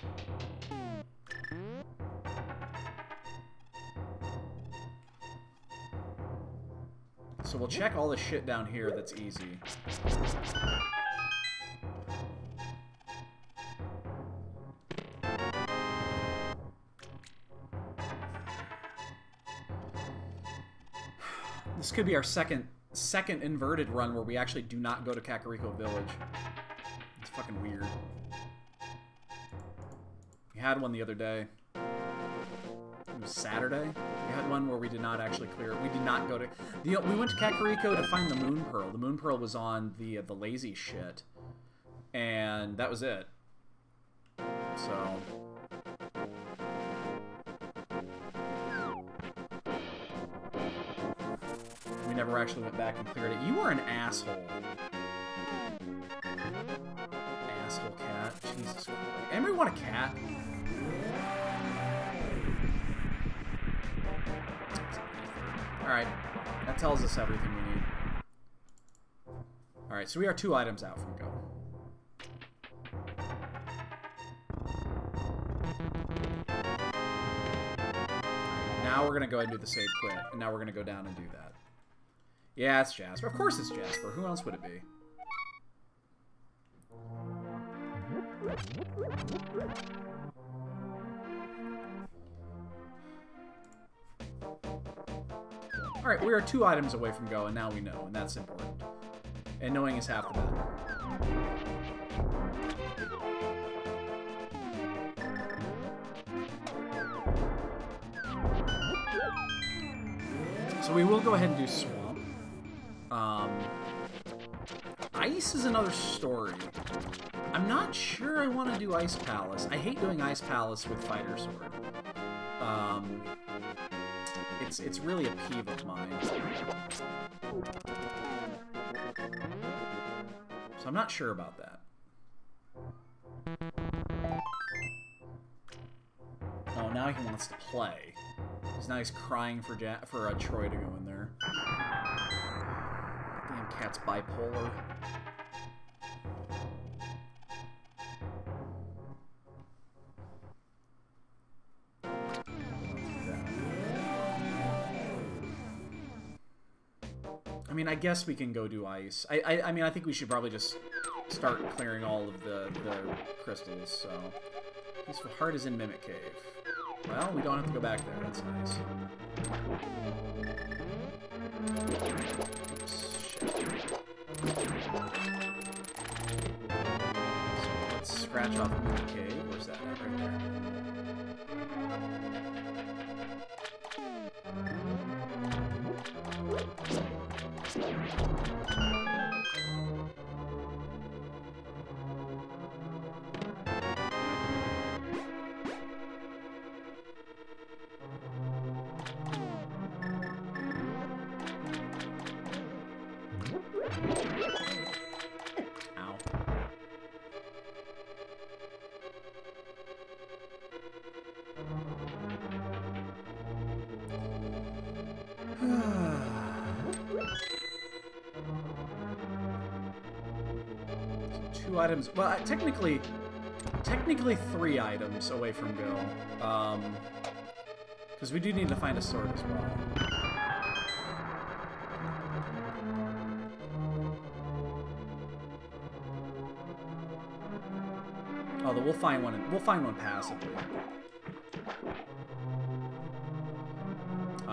So we'll check all the shit down here that's easy. This could be our second inverted run where we actually do not go to Kakariko Village. It's fucking weird. We had one the other day. It was Saturday. We had one where we did not actually clear it. We did not go to... we went to Kakariko to find the Moon Pearl. The Moon Pearl was on the lazy shit. And that was it. So... we never actually went back and cleared it. You are an asshole. Asshole cat. Jesus Christ. Anybody want a cat? Alright. That tells us everything we need. Alright, so we are 2 items out from go. Now we're going to go ahead and do the save quit. And now we're going to go down and do that. Yeah, it's Jasper. Of course it's Jasper. Who else would it be? Alright, we are 2 items away from go, and now we know, and that's important. And knowing is half the battle. So we will go ahead and do Swamp. Ice is another story. I'm not sure I want to do Ice Palace. I hate doing Ice Palace with Fighter Sword. It's really a peeve of mine. So I'm not sure about that. Oh, now he wants to play. Because now he's crying for Troy to go in there. Damn cat's bipolar. I mean, I guess we can go do ice. I mean, I think we should probably just start clearing all of the crystals, so... His heart is in Mimic Cave. Well, we don't have to go back there. That's nice. Oops, shit. So let's scratch off Mimic Cave. Where's that at? Right there. Ow. So 2 items. Well, technically 3 items away from go. Because we do need to find a sword as well. Although we'll find one passively.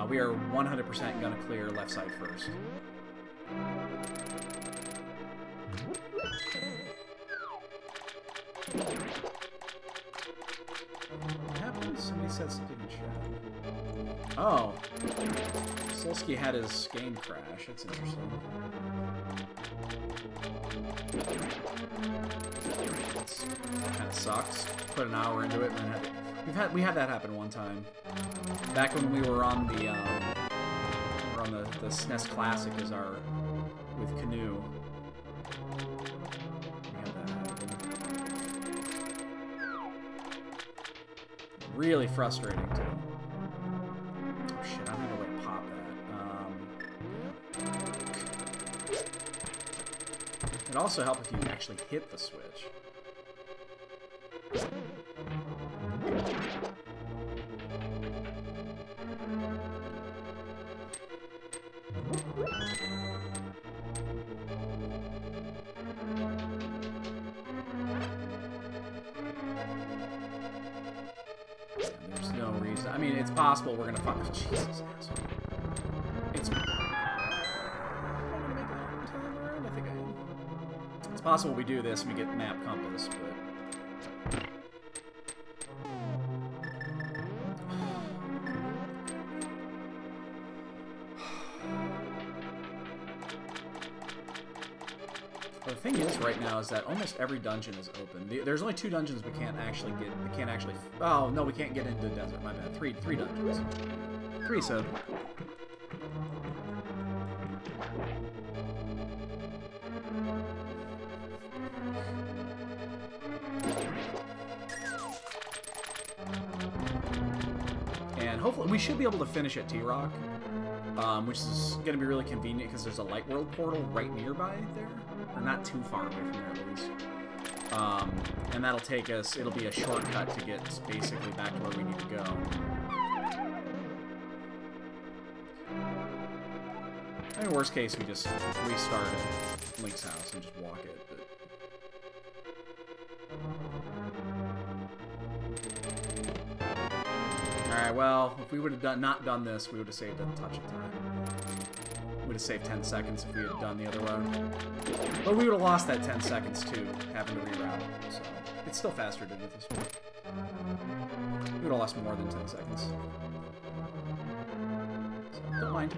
We are 100% gonna clear left side first. What happened? Somebody said something in chat. Oh. Solsky had his game crash. That's interesting. sucks. Put an hour into it, and then we had that happen one time. Back when we were on the SNES Classic as our with Canoe. We had that happen. Really frustrating too. Oh shit! I don't have a way to pop that. It'd also help if you actually hit the switch. Yeah, there's no reason. I mean, it's possible we're gonna fuck. Jesus, asshole. It's possible we do this and we get map compass, but. The thing is, right now, is that almost every dungeon is open. There's only 2 dungeons we can't actually get. We can't actually. Oh no, we can't get into the desert. My bad. Three dungeons. 3 so. And hopefully, we should be able to finish at T-Rock, which is going to be really convenient because there's a Light World portal right nearby there. Or not too far away from there, at least. And that'll take us, it'll be a shortcut to get basically back to where we need to go. I mean, worst case, we just restart at Link's house and just walk it, but... Alright, well, if we would have not done this, we would have saved a touch of time. Would have saved 10 seconds if we had done the other road. But we would have lost that 10 seconds too, having to reroute. So it's still faster to do it this way. We would have lost more than 10 seconds. So, don't mind.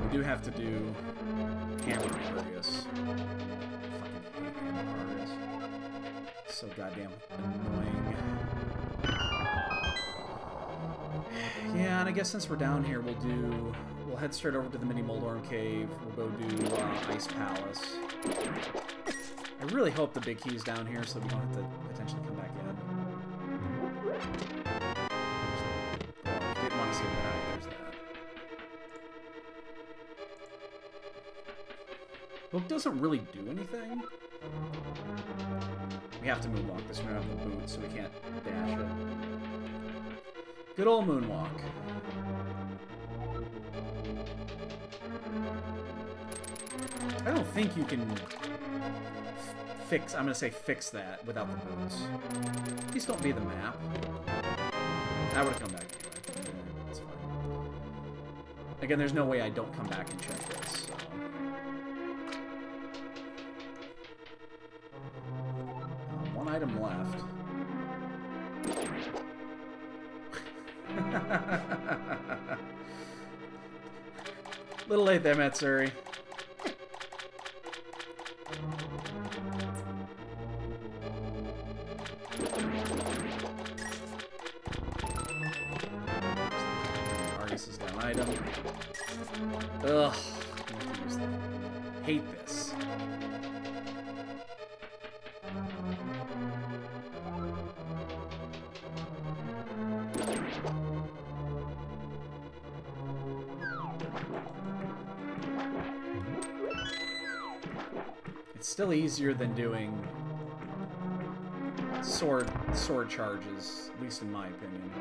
We do have to do Hammer Arius. Fucking hate Hammer Arius. So goddamn annoying. Yeah, and I guess since we're down here, we'll head straight over to the mini Moldorm Cave. We'll go do Ice Palace. I really hope the big key's down here so we don't have to potentially come back in. Didn't want to see that. There's that. Book doesn't really do anything. We have to moonwalk this. We don't have the boot, so we can't dash it. Good old moonwalk. I don't think you can fix... I'm going to say fix that without the boots. Please don't be the map. I would have come back anyway. Yeah, that's fine. Again, there's no way I don't come back and check this, so... One item left. Little late there, Matsuri. Argus has got an item. Ugh. Hate this. It's still easier than doing sword charges, at least in my opinion.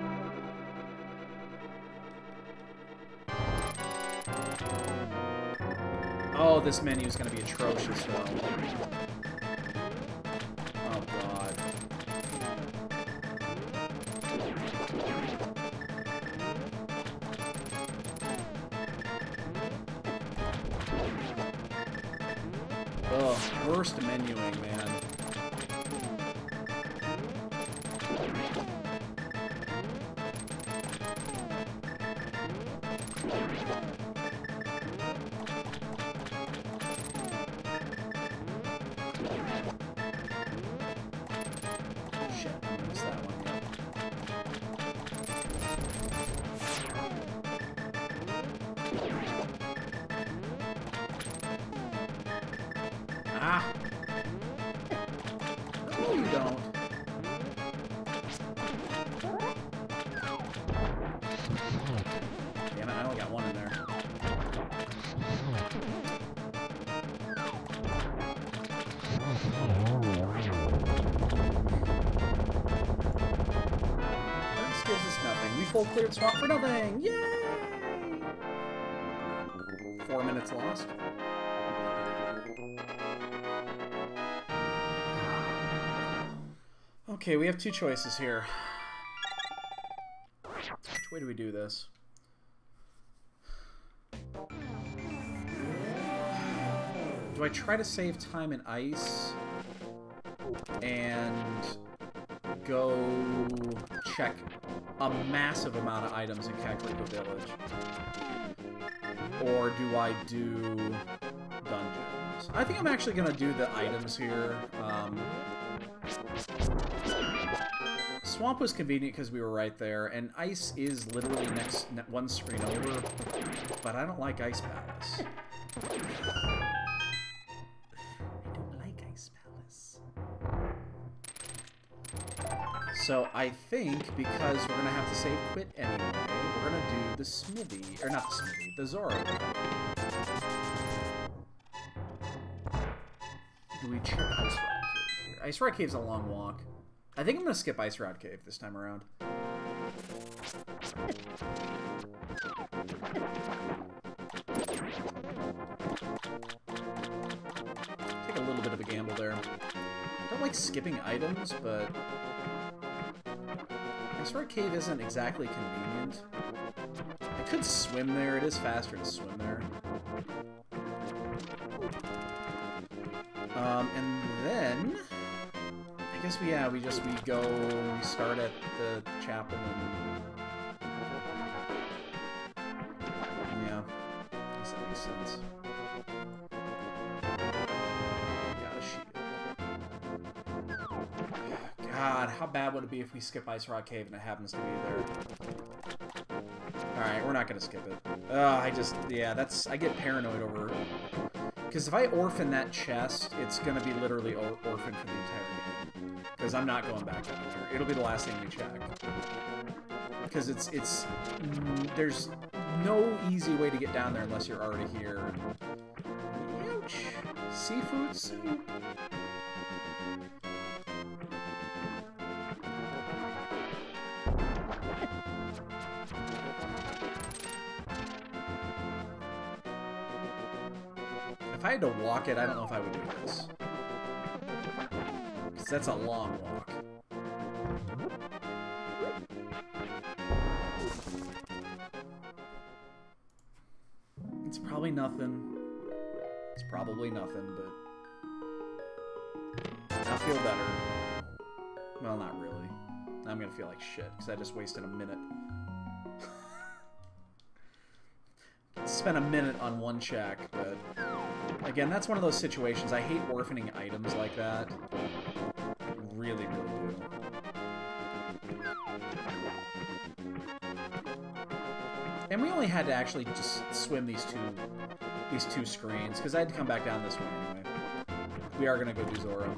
Oh, this menu is going to be atrocious, though. Oh, God. Ugh, worst menuing, man. Shit, I missed that one. Ah! No, you don't. Damn it, I only got one in there. This gives us nothing. We full cleared swamp for nothing! Yay! 4 minutes lost. Okay, we have two choices here. Which way do we do this? Do I try to save time in ice and go check a massive amount of items in Kakariko Village? Or do I do dungeons? I think I'm actually going to do the items here. Swamp was convenient because we were right there, and ice is literally next one screen over, but I don't like Ice Palace. I don't like Ice Palace. So I think because we're gonna have to save quit anyway, we're gonna do the smithy, or not the smithy, the Zora. Do we check Ice Rod Cave here? Ice Rod Cave's a long walk. I think I'm gonna skip Ice Rod Cave this time around. Take a little bit of a gamble there. I don't like skipping items, but Ice Rod Cave isn't exactly convenient. I could swim there. It is faster to swim there. And then I guess we start at the chapel and yeah, I guess that makes sense. Got a shield. God, how bad would it be if we skip Ice Rock Cave and it happens to be there? Alright, we're not gonna skip it. I get paranoid over... Because if I orphan that chest, it's gonna be literally orphaned for the entire game. Because I'm not going back down there. It'll be the last thing we check. Because there's no easy way to get down there unless you're already here. Ouch! Seafood soup? If I had to walk it, I don't know if I would do this. Because that's a long walk. It's probably nothing. It's probably nothing, but I'll feel better. Well, not really. I'm gonna feel like shit, because I just wasted a minute. Spent a minute on one check, but again, that's one of those situations. I hate orphaning items like that. Really, really do. And we only had to actually just swim these two screens, because I had to come back down this way anyway. We are gonna go do Zora.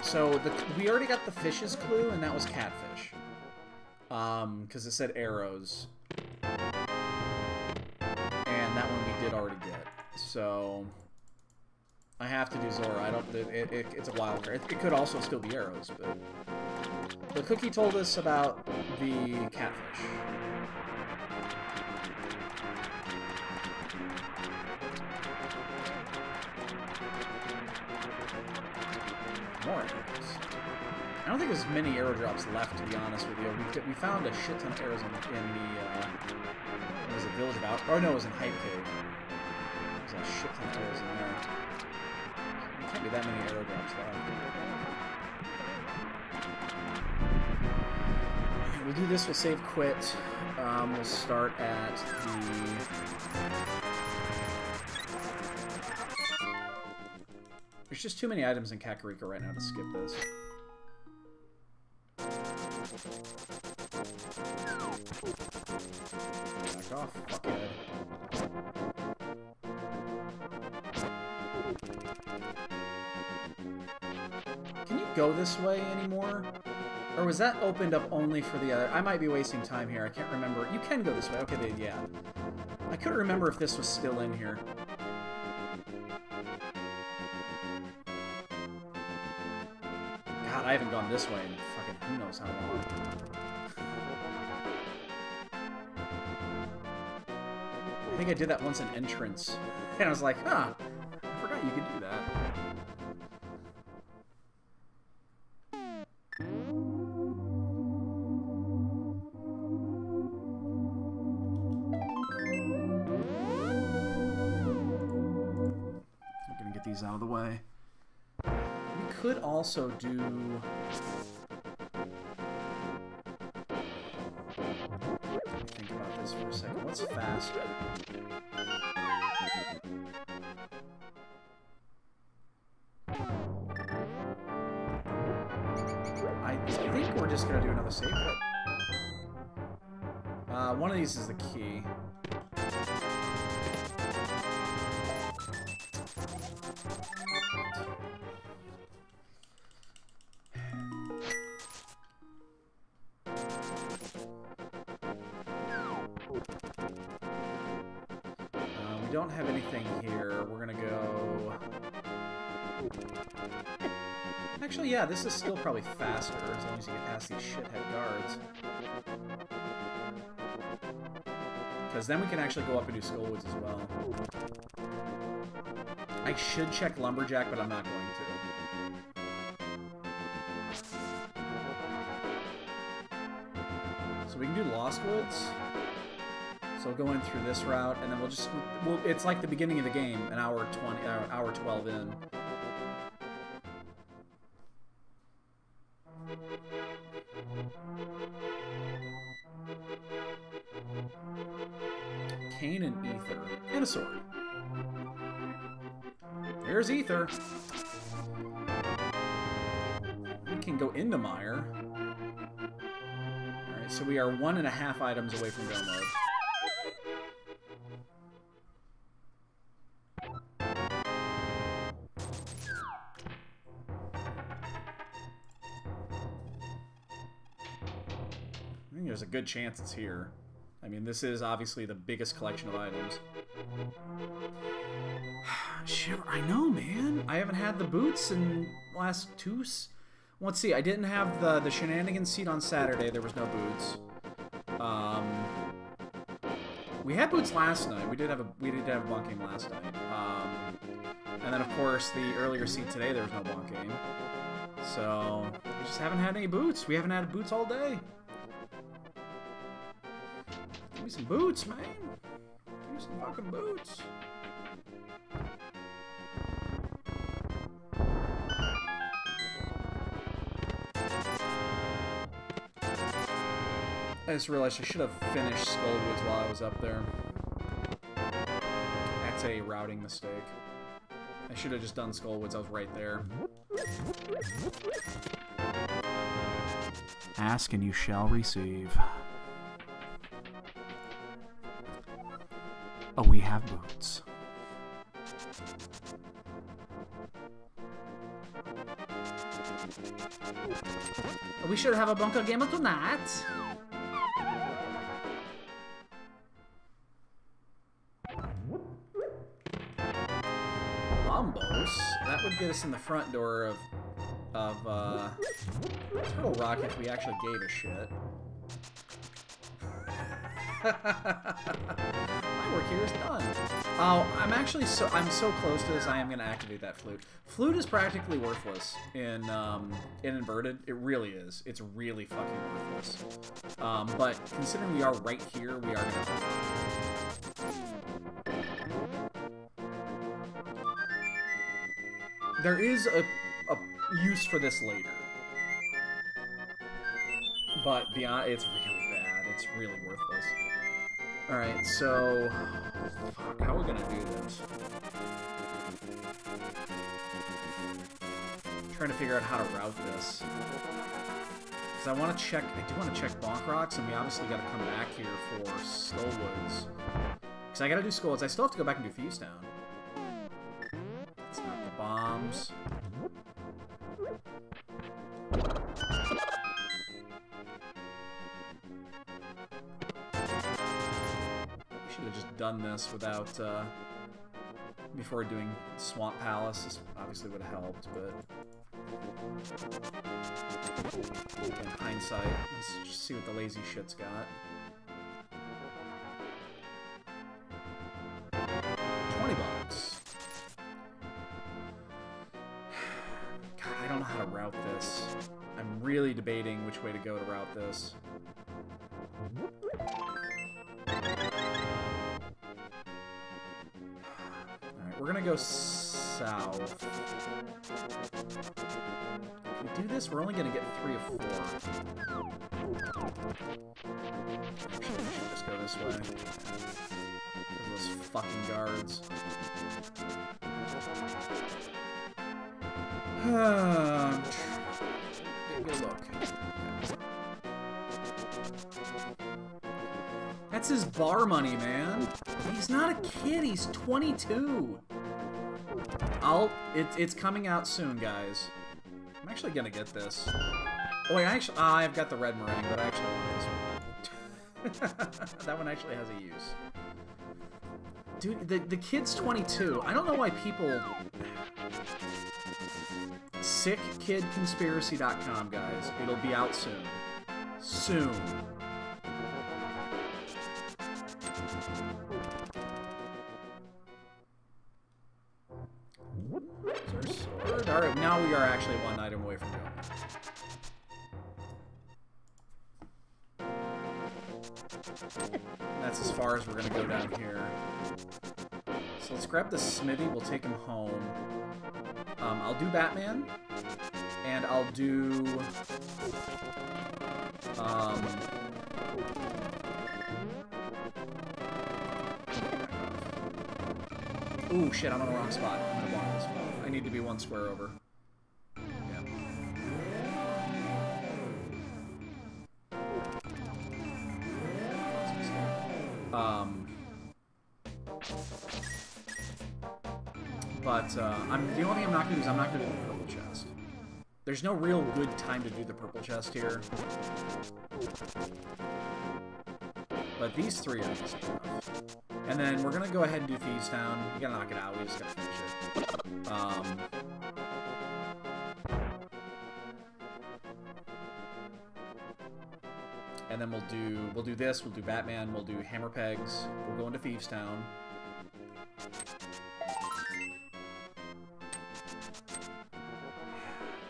So we already got the fish's clue, and that was catfish. Because it said arrows. And that one we did already get. So I have to do Zora. I don't. It's a wild card. It could also still be arrows, but the cookie told us about the catfish. More arrows. I don't think there's many arrow drops left, to be honest with you. We found a shit ton of arrows in the it was a village of out. Oh no, it was in Hype Cave. There's a shit ton of arrows in there. There can't be that many arrow drops left. We'll do this. We'll save quit. We'll start at the. There's just too many items in Kakariko right now to skip this. Back off, fuckhead. Can you go this way anymore? Or was that opened up only for the other? I might be wasting time here. I can't remember. You can go this way. Okay, yeah. I couldn't remember if this was still in here. God, I haven't gone this way in fucking who knows how long. I think I did that once in Entrance. And I was like, huh, I forgot you could do that. These out of the way. We could also do... Think about this for a second. What's faster? I think we're just gonna do another save quit. One of these is the key. We don't have anything here. We're gonna go... Actually, yeah, this is still probably faster, as long as you get past these shithead guards. Because then we can actually go up and do Skullwoods as well. I should check Lumberjack, but I'm not going to. So we can do Lost Woods. So going through this route, and then we'll just... it's like the beginning of the game, an hour 20, hour 12 in. Cane and Ether. And a sword. There's Ether. We can go into Mire. Alright, so we are 1.5 items away from go mode. I think there's a good chance it's here. I mean, this is obviously the biggest collection of items. Shiver, I know, man. I haven't had the boots in the last two... Let's see, I didn't have the shenanigans seat on Saturday. There was no boots. We had boots last night. We did have a bonk game last night. And then, of course, the earlier seat today, there was no bonk game. So, we just haven't had any boots. We haven't had boots all day. Give me some boots, man. Give me some fucking boots. I just realized I should have finished Skullwoods while I was up there. That's a routing mistake. I should have just done Skullwoods. I was right there. Ask and you shall receive. Oh, we have boots. We should have a bunker game tonight. Bombos. That would get us in the front door of Turtle Rock if we actually gave a shit. My work here is done. Oh, I'm so close to this. I am gonna activate that flute. Flute is practically worthless in inverted. It really is. It's really fucking worthless. But considering we are right here, we are gonna. There is a use for this later, but beyond, it's really bad. It's really worthless. All right, so fuck, how are we gonna do this? I'm trying to figure out how to route this, because I want to check. I do want to check Bonk Rocks, and we obviously got to come back here for Skullwoods, because I got to do Skullwoods. I still have to go back and do Fuse Town. It's not the bombs. Should have just done this without, before doing Swamp Palace. This obviously would have helped, but in hindsight, let's just see what the lazy shit's got. 20 bucks. God, I don't know how to route this. I'm really debating which way to go to route this. We're gonna go south. If we do this, we're only gonna get 3 of 4. Actually, we should just go this way. Because of those fucking guards. Take a look. That's his bar money, man. He's not a kid, he's 22. It's coming out soon, guys. I'm actually gonna get this. Oh wait, I've got the red meringue, but I actually want this one. That one actually has a use. Dude, the kid's 22. I don't know why people... SickKidConspiracy.com, guys. It'll be out soon. Soon. Alright, now we are actually one item away from going. That's as far as we're going to go down here. So let's grab the Smithy, we'll take him home. I'll do Batman, and I'll do... Ooh, shit, I'm on the wrong spot. I'm gonna block this one. I need to be 1 square over. Yeah. But, the only thing I'm not gonna do is I'm not gonna do the purple chest. There's no real good time to do the purple chest here. But these 3 are easy enough. And then we're gonna go ahead and do Thieves Town. We gotta knock it out, we just gotta finish it. And then we'll do this, we'll do Batman, we'll do Hammer Pegs, we'll go into Thieves Town.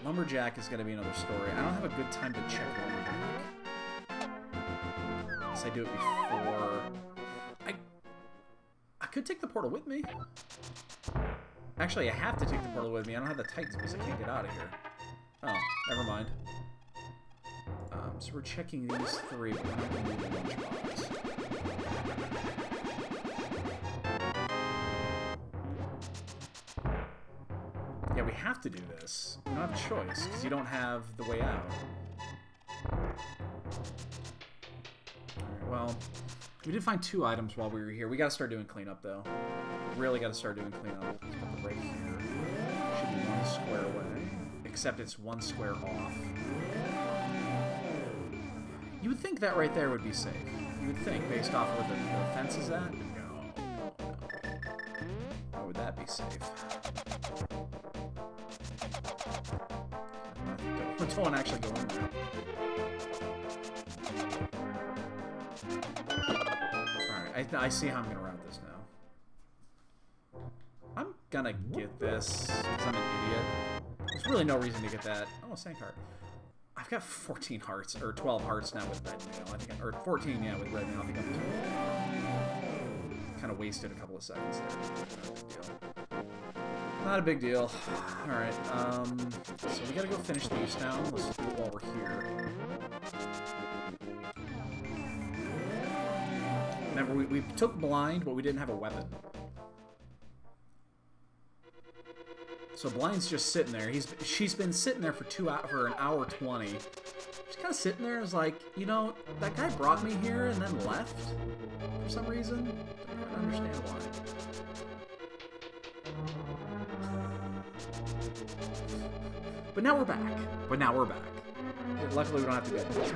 Lumberjack is gonna be another story. I don't have a good time to check Lumberjack. Unless I do it before... I could take the portal with me. Actually, I have to take the portal with me. I don't have the Titans because I can't get out of here. Oh, never mind. So we're checking these 3, but we're not going to do the lunchbox. Yeah, we have to do this. We don't have a choice, because you don't have the way out. Alright, well... We did find 2 items while we were here. We gotta start doing cleanup, though. Really gotta start doing cleanup. Let's put the right here. Should be 1 square away. Except it's 1 square off. You would think that right there would be safe. You would think, based off where the fence is at. No. Why would that be safe? Don't actually go in there. I see how I'm going to route this now. gonna get this because I'm an idiot. There's really no reason to get that. Oh, sand card. I've got 14 hearts, or 12 hearts now with red mail. I think, or 14, yeah, with red mail. I think I'm kind of wasted a couple of seconds there. Not a big deal. All right. So we gotta go finish these down. Let's do it while we're here. Remember, we took blind, but we didn't have a weapon. So blind's just sitting there. She's been sitting there for an hour 20. She's kind of sitting there. Is like, you know, that guy brought me here and then left for some reason. Don't understand why. But now we're back. Luckily, we don't have to get this.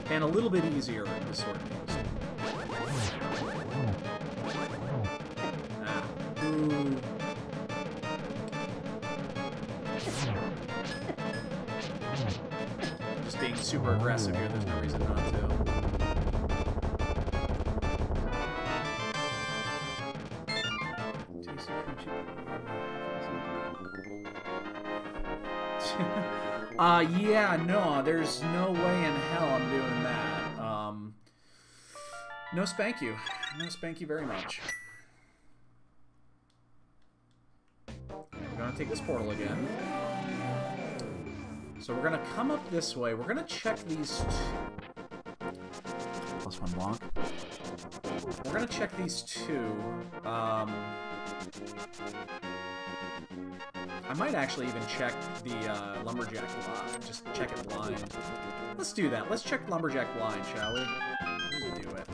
And a little bit easier in this sort of things. Ah. Ooh. Just being super aggressive here, there's no reason not to. Yeah, no, there's no way in hell I'm doing that. No spank you. No spank you very much. We're gonna take this portal again. So we're gonna come up this way. We're gonna check these +1 block. We're gonna check these two. I might actually even check the lumberjack blind. Just check it blind. Let's do that. Let's check lumberjack blind, shall we? Let's do it.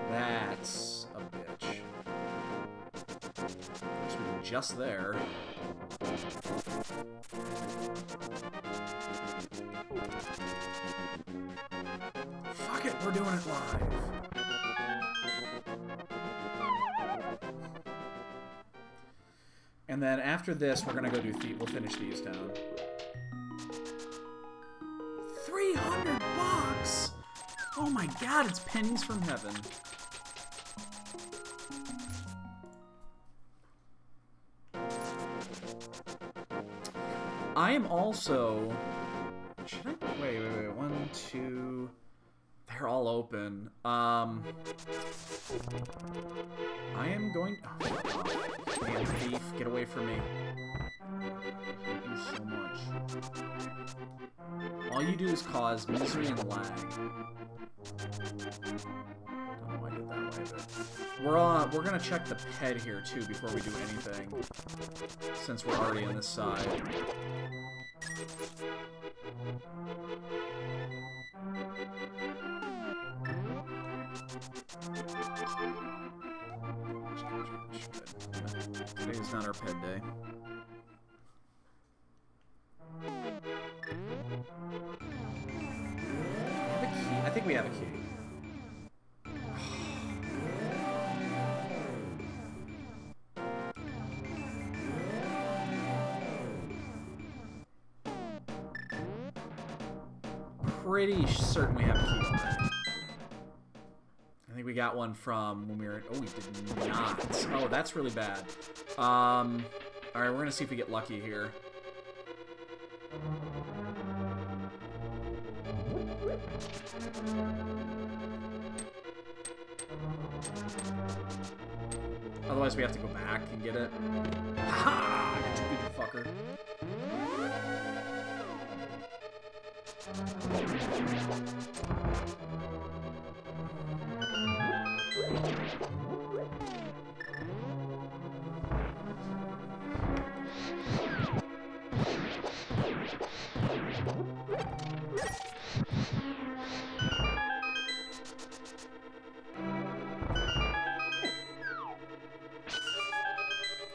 That's a bitch. Just there. Fuck it, we're doing it live. And then after this, we're gonna go do we'll finish these down. 300 bucks! Oh my god, it's pennies from heaven. I am also... Should I... Wait. 1, 2... They're all open. I am going... Oh, damn thief, get away from me. Thank you so much. All you do is cause misery and lag. Don't know why I did that way, but... We're gonna check the ped here, too, before we do anything. Since we're already on this side. Today is not our ped day. Have a key? I think we have a key. Pretty certain we have a key on it. I think we got one from when we were... Oh, we did not. Oh, that's really bad. Alright, we're gonna see if we get lucky here. Otherwise, we have to go back and get it. Ha! I got you, good fucker.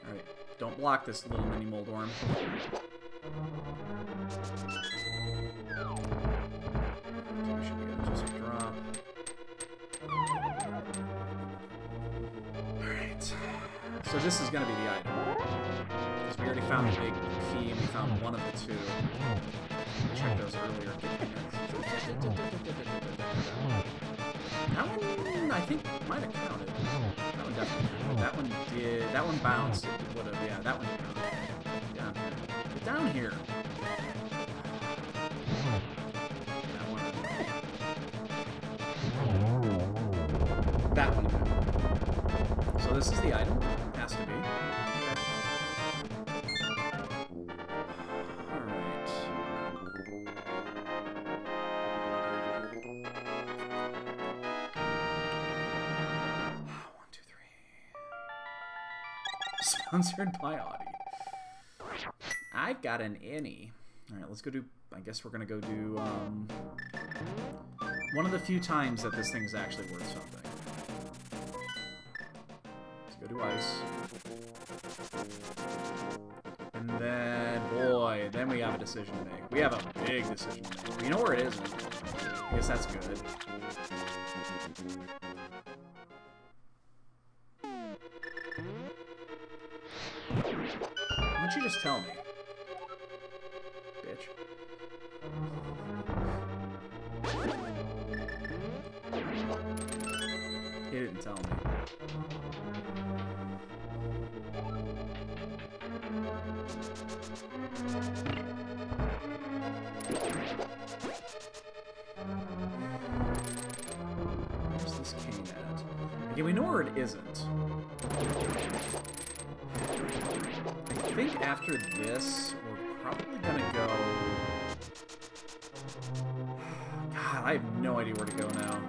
Alright, don't block this little mini Moldorm. So this is gonna be the item. Because we already found the big key and we found one of the two. Check those earlier. That one, I think, might have counted. That one definitely counted. That one did. That one bounced. It would have. Yeah, that one counted. Down here. Get down here. That one. That one counted. So this is the item. Has to be. Sponsored by Audi. I've got an innie. Alright, let's go do... I guess we're gonna go do, one of the few times that this thing's actually worth something. Let's go do ice. And then, boy, then we have a decision to make. We have a big decision to make. You know where it is? I guess that's good. Why don't you just tell me? Bitch. He didn't tell me. Where's this cane at? Again, we know where it isn't. I think after this, we're probably gonna go... God, I have no idea where to go now.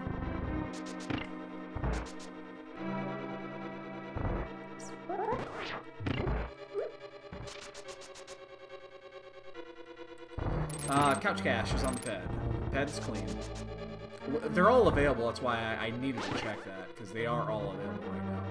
Couch Cash is on the pad. Pad's clean. They're all available, that's why I needed to check that, because they are all available right now.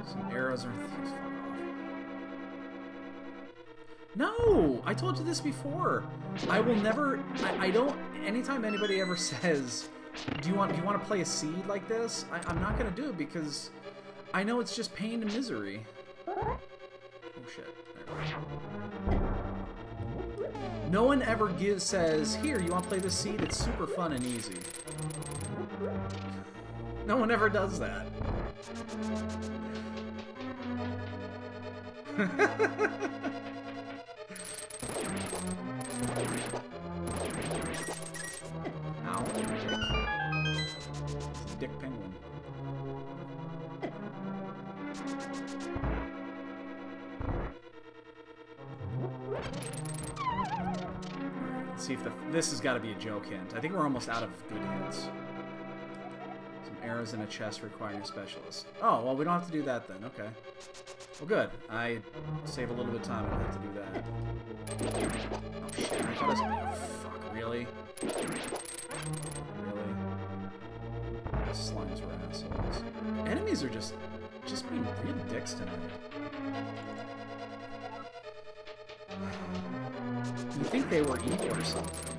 Some arrows are... No! I told you this before. I will never... I don't... Anytime anybody ever says, do you want to play a seed like this? I'm not going to do it because I know it's just pain and misery. Oh, shit. No one ever says, here, you want to play this seed? It's super fun and easy. No one ever does that. Ow. It's a dick penguin. Let's see if this has got to be a joke hint. I think we're almost out of good hints. Some arrows in a chest requiring a specialist. Oh, well, we don't have to do that then. Okay. Well, good. I save a little bit of time. I don't have to do that. Oh, shit. I thought it was... Oh, fuck. Really? Really? Slimes are assholes. Enemies are just being real dicks tonight. You think they were evil or something.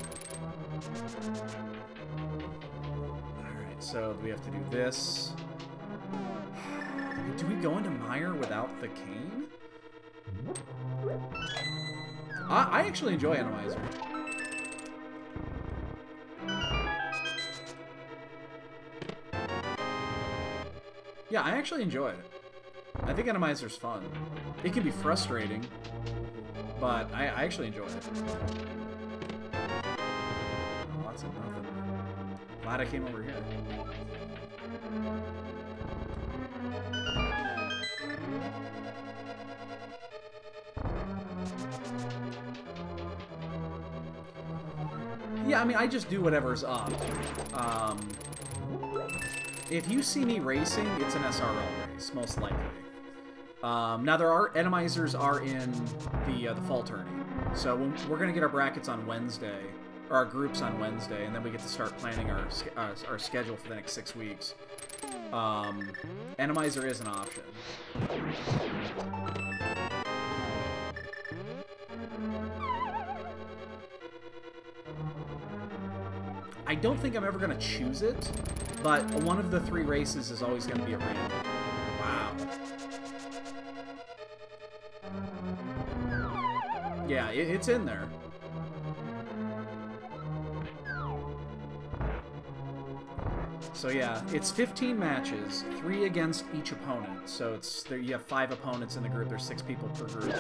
Alright, so we have to do this. Do we go into Mire without the cane? I actually enjoy Atomizer. Yeah, I actually enjoy it. I think Atomizer's fun. It can be frustrating, but I actually enjoy it. Oh, lots of nothing. Glad I came over here. Yeah, I mean, I just do whatever's up. If you see me racing, it's an SRL race, most likely. Now, there are... Atomizers are in the fall tourney. So we're going to get our brackets on Wednesday, or our groups on Wednesday, and then we get to start planning our schedule for the next 6 weeks. Enemizer is an option. I don't think I'm ever going to choose it, but one of the 3 races is always going to be at random. Wow. Yeah, it's in there. So yeah, it's 15 matches, 3 against each opponent. So it's there. You have 5 opponents in the group. There's 6 people per group,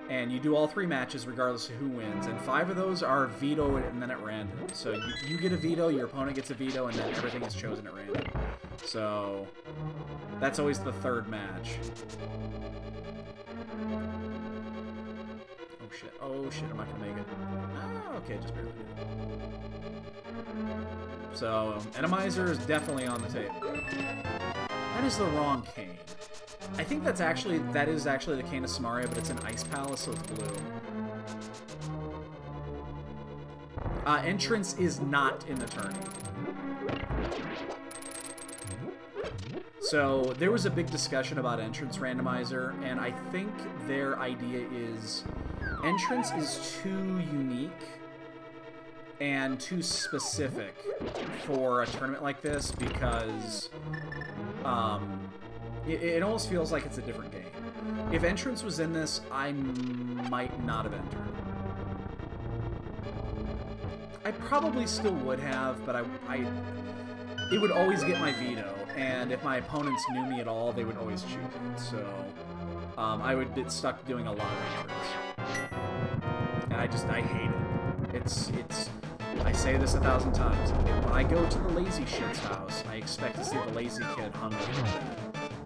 and you do all 3 matches regardless of who wins. And 5 of those are vetoed and then at random. So you get a veto, your opponent gets a veto, and then everything is chosen at random. So that's always the 3rd match. Oh shit! Oh shit! I'm not gonna make it. Oh, okay, just barely. So, Enemizer is definitely on the table. That is the wrong cane. I think that is actually the cane of Samaria, but it's an Ice Palace, so it's blue. Entrance is not in the tourney. So, there was a big discussion about Entrance Randomizer, and I think their idea is Entrance is too unique and too specific for a tournament like this because it almost feels like it's a different game. If Entrance was in this, I might not have entered. I probably still would have, but it would always get my veto, and if my opponents knew me at all, they would always choose it. So I would get stuck doing a lot of Entrance. And I hate it. I say this 1,000 times. When I go to the lazy shit's house, I expect to see the lazy kid hung over the bed.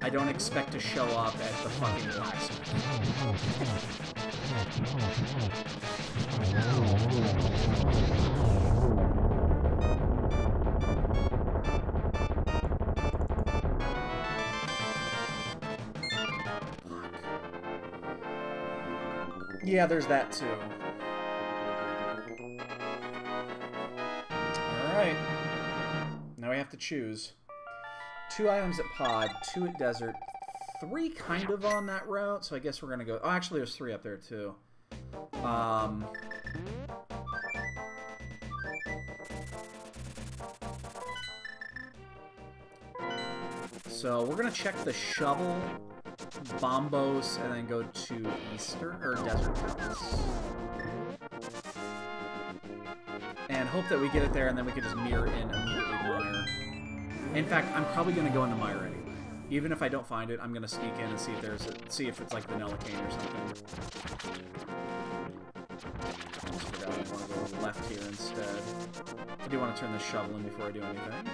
I don't expect to show up at the fucking blacksmith. Yeah, there's that too. Alright. Now we have to choose. 2 items at Pod, 2 at Desert, 3 kind of on that route, so I guess we're gonna go... Oh, actually there's 3 up there too. So we're gonna check the Shovel, Bombos, and then go to Eastern, or Desert Palace. And hope that we get it there, and then we can just mirror in immediately Mire. In fact, I'm probably going to go into Mire anyway. Even if I don't find it, I'm going to sneak in and see if it's like Vanilla Cane or something. I almost forgot I want to go left here instead. I do want to turn the shovel in before I do anything.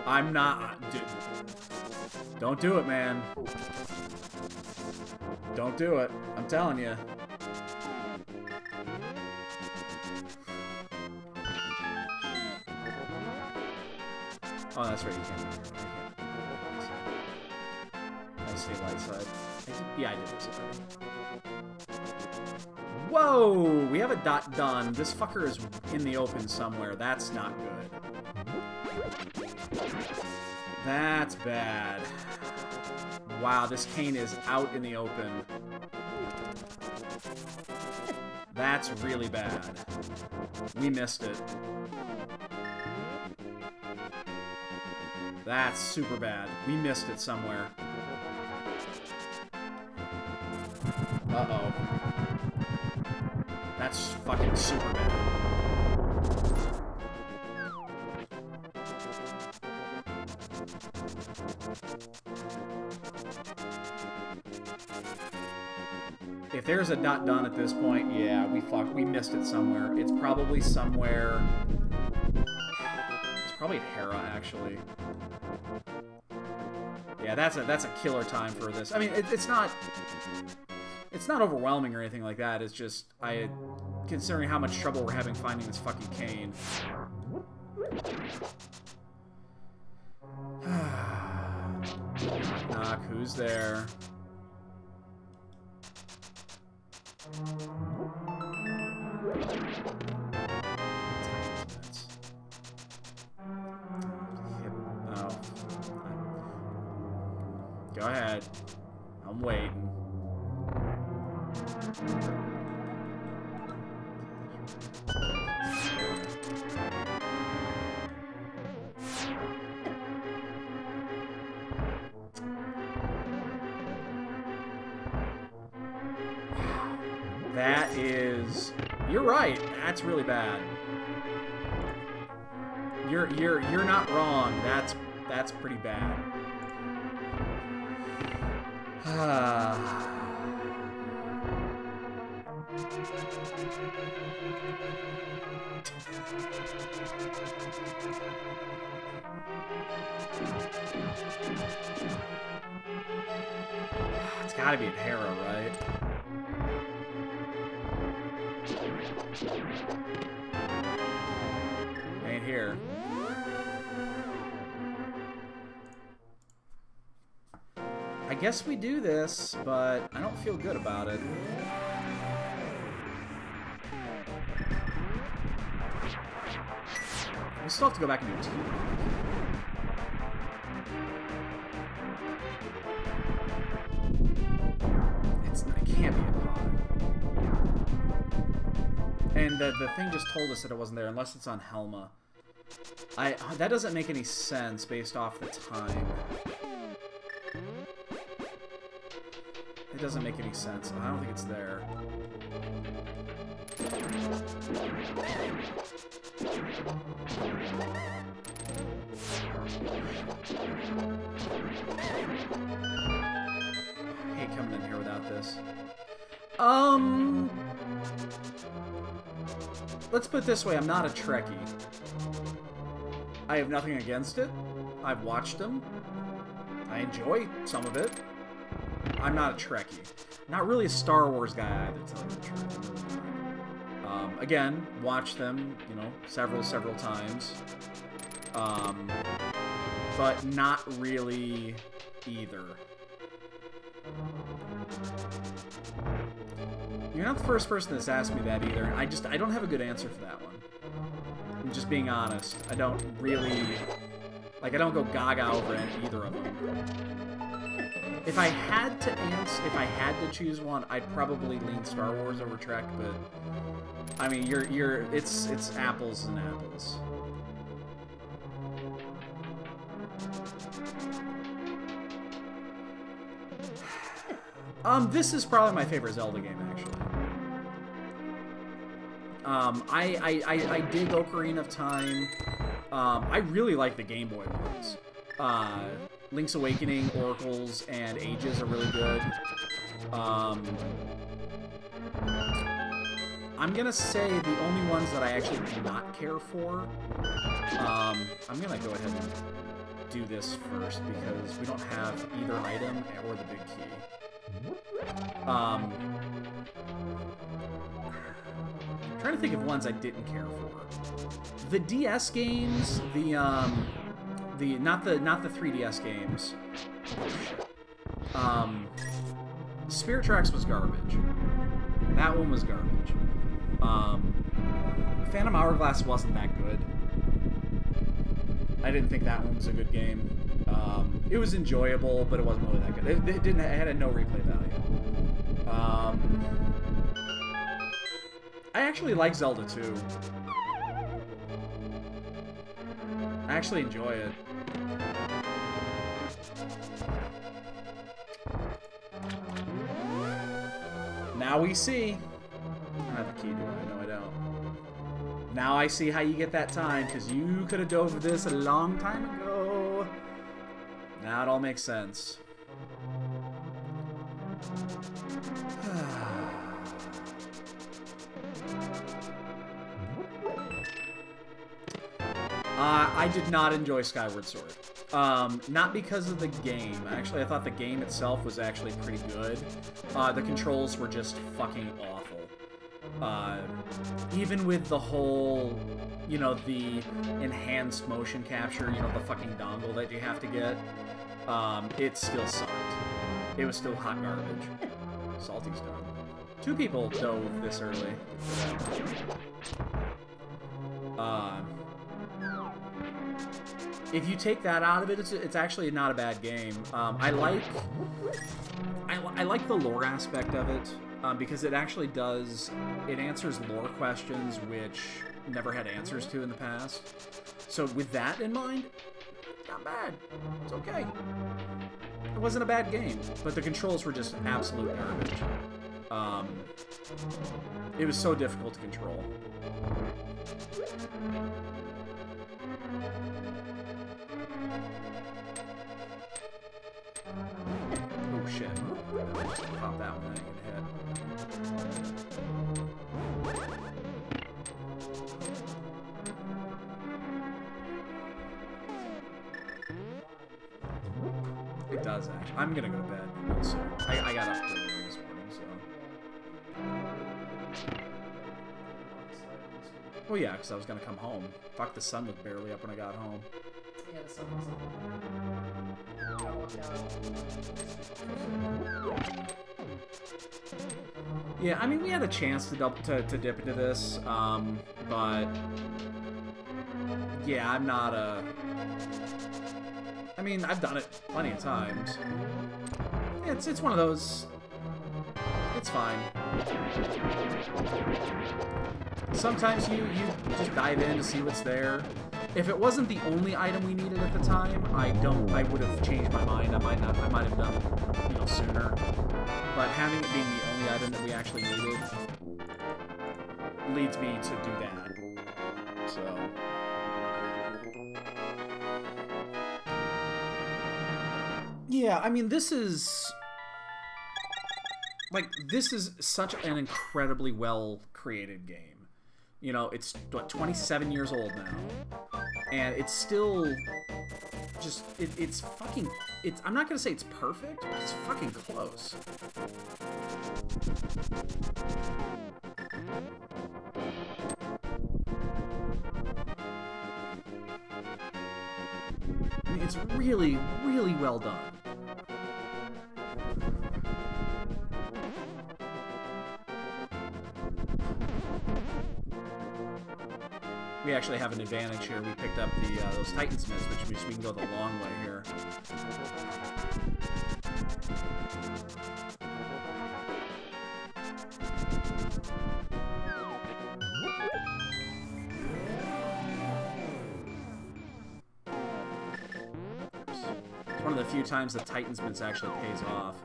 I'm not... Dude. Don't do it, man. Don't do it. I'm telling you. Oh, that's right. You can't. I'll stay light side. Yeah, I did this already. Whoa! We have a dot done. This fucker is in the open somewhere. That's not good. That's bad. Wow, this cane is out in the open. That's really bad. We missed it. That's super bad. We missed it somewhere. Uh-oh. That's fucking super bad. If there's a dot done at this point, yeah, we missed it somewhere. It's probably somewhere... It's probably at Hera, actually. Yeah, that's a killer time for this. I mean, it's not overwhelming or anything like that. It's just considering how much trouble we're having finding this fucking cane. Knock, who's there? Go ahead. I'm waiting. That is... You're right. That's really bad. You're not wrong. That's pretty bad. It's gotta be a Hera, right? Ain't here. I guess we do this, but I don't feel good about it. We still have to go back and do teamwork. It can't be a pod. And the thing just told us that it wasn't there, unless it's on Helma. That doesn't make any sense based off the time. It doesn't make any sense. I don't think it's there. I hate coming in here without this. Let's put it this way, I'm not a Trekkie. I have nothing against it. I've watched them. I enjoy some of it. I'm not a Trekkie. Not really a Star Wars guy either, to tell you the truth. Again, watched them, you know, several times. But not really either. You're not the first person that's asked me that either. I don't have a good answer for that one. I'm just being honest. I don't really... Like, I don't go gaga over either of them. If I had to choose one, I'd probably lean Star Wars over Trek, but... I mean, it's apples and apples. This is probably my favorite Zelda game, actually. I dig Ocarina of Time. I really like the Game Boy ones. Link's Awakening, Oracles, and Ages are really good. I'm gonna say the only ones that I actually do not care for. I'm gonna go ahead and do this first because we don't have either item or the big key. I'm trying to think of ones I didn't care for. The DS games, not the 3DS games. Spirit Tracks was garbage. That one was garbage. Phantom Hourglass wasn't that good. I didn't think that one was a good game. It was enjoyable, but it wasn't really that good. It had a no replay value. I actually like Zelda 2. I actually enjoy it. Now we see. I don't have the key, do I? No, I don't. Now I see how you get that time, because you could have dove this a long time ago. Now it all makes sense. I did not enjoy Skyward Sword. Not because of the game. Actually, I thought the game itself was actually pretty good. The controls were just fucking awful. Even with the whole, you know, the enhanced motion capture, you know, the fucking dongle that you have to get, it still sucked. It was still hot garbage. Salty's done. 2 people dove this early. if you take that out of it, it's actually not a bad game. I like the lore aspect of it, because it actually it answers lore questions which never had answers to in the past. So with that in mind, not bad. It's okay. It wasn't a bad game, but the controls were just absolute garbage. It was so difficult to control. Oh shit. Pop that one, I didn't get hit. It does actually. I'm gonna go to bed real soon. I got up early this morning, so. Well, yeah, because I was gonna come home. Fuck, the sun was barely up when I got home. Yeah, the sun was up. Gotta walk out. Yeah, I mean, we had a chance to dip into this, but yeah, I'm not a. I mean, I've done it plenty of times. It's one of those. It's fine. Sometimes you just dive in to see what's there. If it wasn't the only item we needed at the time, I would have changed my mind. I might have done it, sooner. But having it being the only item that we actually needed leads me to do that. So. Yeah, I mean, this is such an incredibly well-created game. You know, it's, what, 27 years old now, and it's still just, it's fucking, I'm not gonna say it's perfect, but it's fucking close. I mean, it's really, really well done. We actually have an advantage here. We picked up those Titansmiths, which means we can go the long way here. It's one of the few times the Titansmiths actually pays off.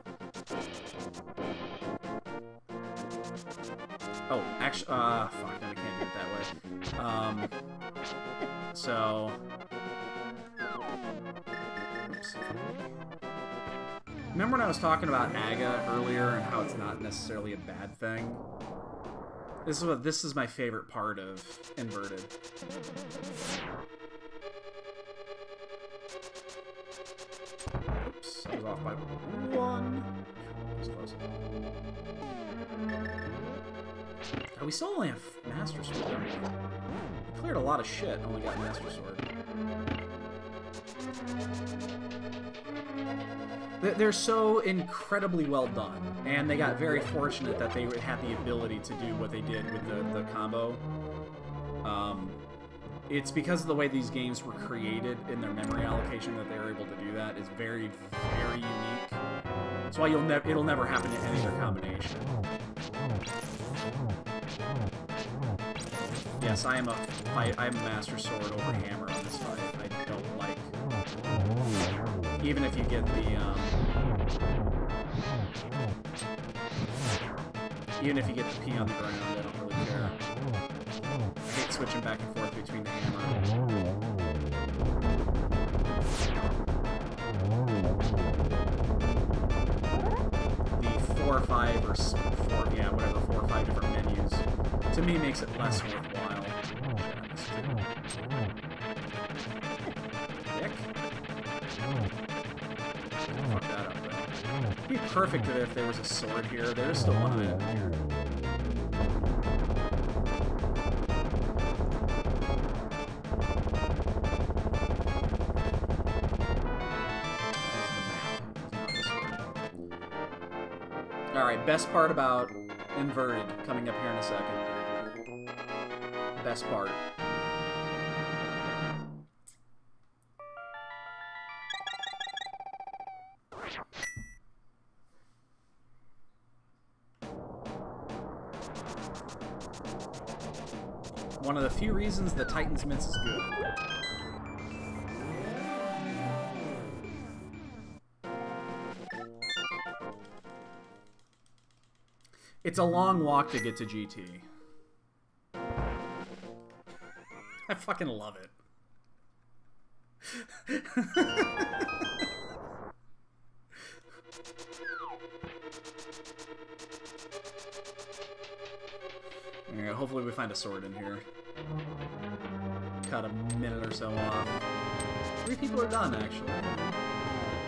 Oh, actually, fuck, then I can't do it that way. So... Oops. Remember when I was talking about Aga earlier and how it's not necessarily a bad thing? This is my favorite part of Inverted. Oops, I was off by one. That was close. Oh, we still only have Master Sword, don't we? We cleared a lot of shit, only got Master Sword. They're so incredibly well done, and they got very fortunate that they had the ability to do what they did with the combo. It's because of the way these games were created in their memory allocation that they were able to do that. It's very, very unique. That's why it'll never happen in any other combination. Yes, I'm a Master Sword over Hammer on this fight. I don't like. Even if you get the P on the ground, I don't really care. I hate switching back and forth between the hammer. The 4 or 5 or 4, yeah, whatever, 4 or 5 different menus, to me makes it less worthwhile. Dick? Fuck that up, though. It'd be perfect if there was a sword here. There's still one item here. Alright, best part about Inverted coming up here in a second. Best part. One of the few reasons that Titan's Mints is good. It's a long walk to get to GT. I fucking love it. Alright, hopefully we find a sword in here. Cut a minute or so off. 3 people are done, actually.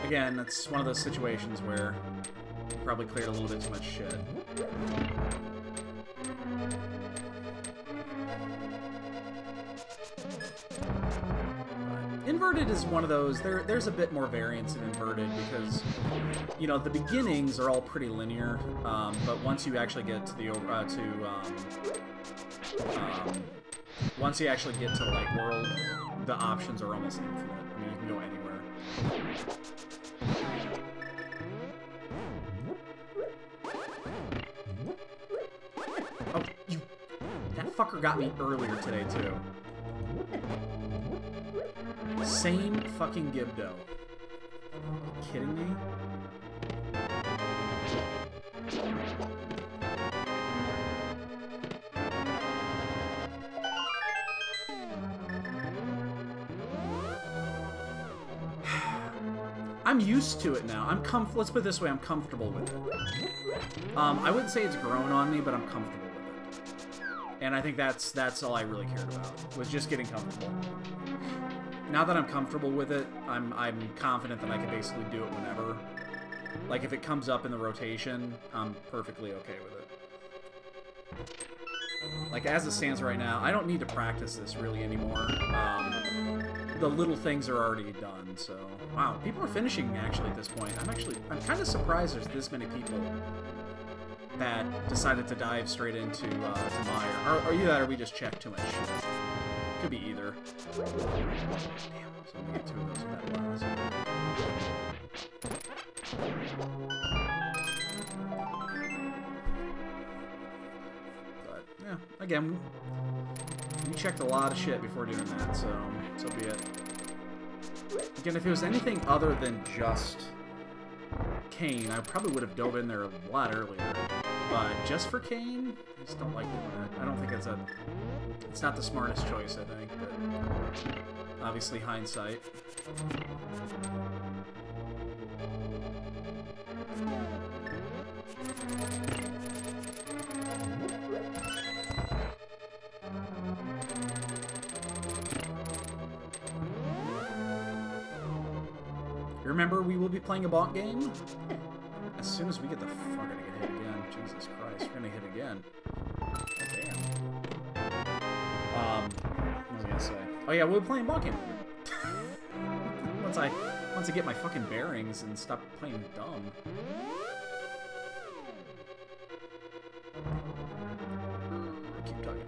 Again, that's one of those situations where we probably cleared a little bit too much shit. Inverted is one of those, there's a bit more variance in Inverted because, you know, the beginnings are all pretty linear, but once you actually get to the, once you actually get to Light World, the options are almost infinite. I mean, you can go anywhere. Oh, you... That fucker got me earlier today, too. Same fucking Gibdo. Are you kidding me? I'm used to it now. Let's put it this way, I'm comfortable with it. I wouldn't say it's grown on me, but I'm comfortable with it. And I think that's all I really cared about, was just getting comfortable. Now that I'm comfortable with it, I'm confident that I can basically do it whenever. Like, if it comes up in the rotation, I'm perfectly okay with it. Like, as it stands right now, I don't need to practice this really anymore. The little things are already done, so... Wow, people are finishing, actually, at this point. I'm kind of surprised there's this many people that decided to dive straight into Meyer. Or either that, or we just checked too much shit. Could be either. Damn, so I'm gonna get 2 of those with that last. But, yeah, again, we checked a lot of shit before doing that, so be it. Again, if it was anything other than just Kane, I probably would have dove in there a lot earlier. But just for Kane, I just don't like doing it. I don't think it's not the smartest choice, I think, but obviously hindsight. Remember, we will be playing a bonk game as soon as we get the fuck gonna get hit again. Jesus Christ, we're gonna hit again. Damn. What was I gonna say? Oh yeah, we'll be playing bonk game. once I get my fucking bearings and stop playing dumb. I keep talking.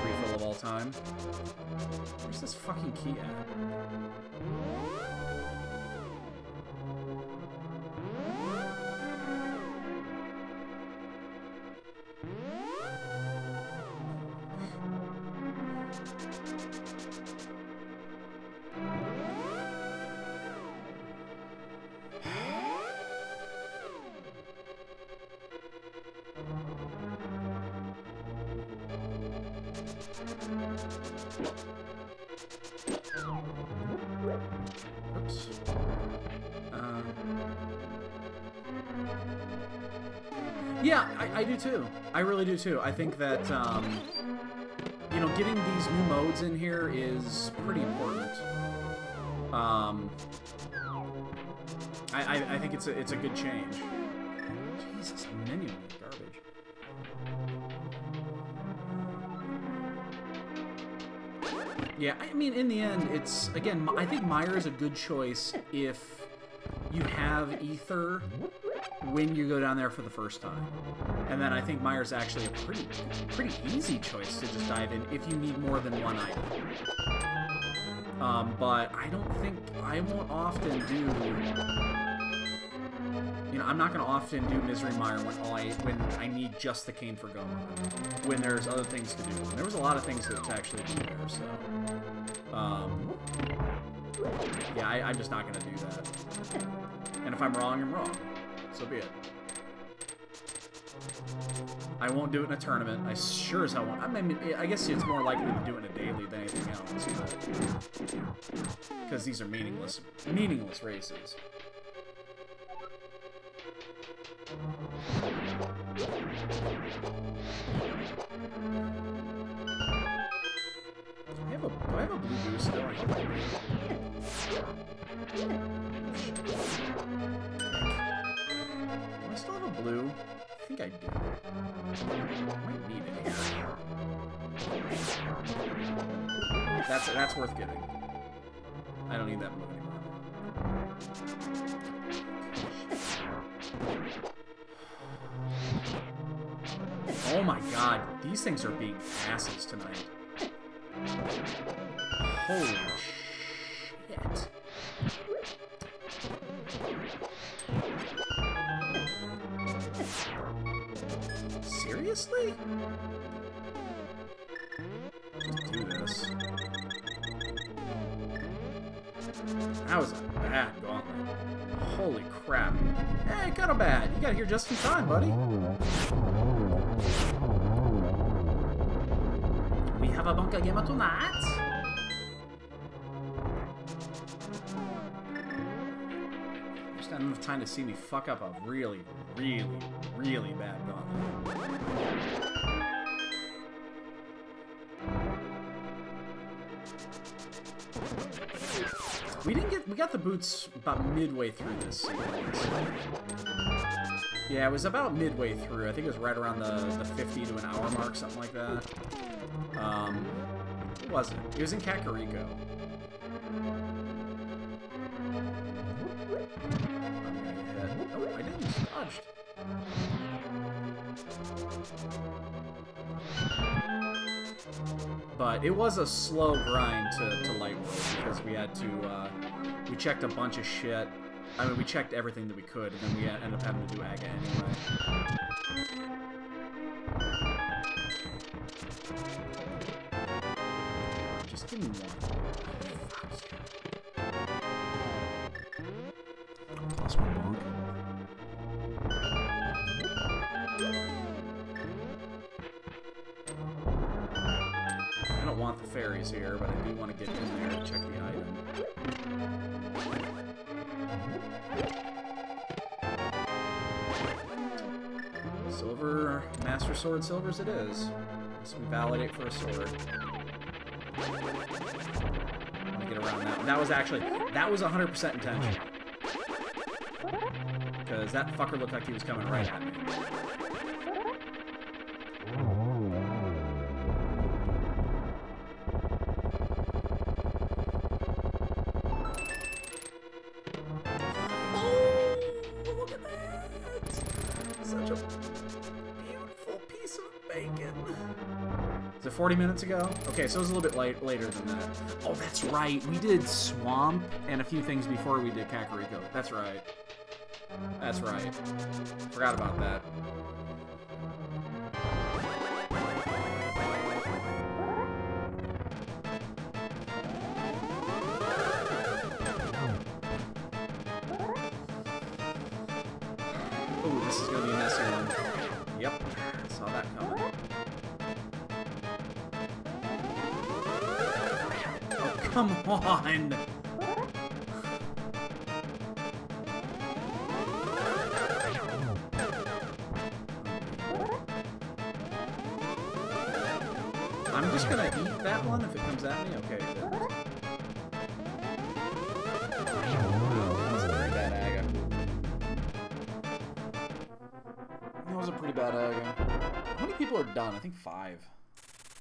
Refill of all time. Where's this fucking key at? Oops. Yeah, I do too. I really do too. I think that, you know, getting these new modes in here is pretty important. I think it's a good change. Jesus, menu garbage. Yeah, I mean, in the end, it's, again, I think Meyer is a good choice if you have ether when you go down there for the first time. And then I think Myers actually a pretty easy choice to just dive in if you need more than one item. But I don't think I won't often do. You know, I'm not gonna often do Misery Mire when I need just the cane for Gomer. When there's other things to do. And there was a lot of things to actually do there, so. Yeah, I'm just not gonna do that. And if I'm wrong, I'm wrong. So be it. I won't do it in a tournament. I sure as hell won't. I mean, I guess it's more likely to do it in a daily than anything else, because these are meaningless races. Do I have a blue goose still? I hope I do. Do I still have a blue? I think I do. I might need it here. That's worth getting. I don't need that blue anymore. Oh my god, these things are being asses tonight. Holy shit. Seriously? Just do this. That was a bad gauntlet. Holy crap. Hey, kind of bad. You got here just in time, buddy. We have a bunker game tonight. Just not enough time to see me fuck up a really, really, really bad gauntlet. We got the boots about midway through this sequence. Yeah, it was about midway through. I think it was right around the 50 to an hour mark, something like that. It wasn't. It was in Kakariko. Oh, I didn't. Dodged. But it was a slow grind to light work because we had to, we checked a bunch of shit. I mean, we checked everything that we could, and then we ended up having to do Aga anyway. Just give me one. Plus one bonk. I don't want the fairies here, but I do want to get in there and check the item. Silver, Master Sword Silvers it is. So we validate for a sword. Let me get around that one. That was 100% intentional. Because that fucker looked like he was coming right at me. Piece of bacon. Is it 40 minutes ago? Okay, so it was a little bit later than that. Oh, that's right. We did Swamp and a few things before we did Kakariko. That's right. That's right. Forgot about that. Ooh, this is gonna be a messy one. Yep, saw that coming. Oh, come on! I'm just gonna eat that one if it comes at me. Okay, good. That was a very bad Aga. That was a pretty bad Aga. How many people are done? I think 5.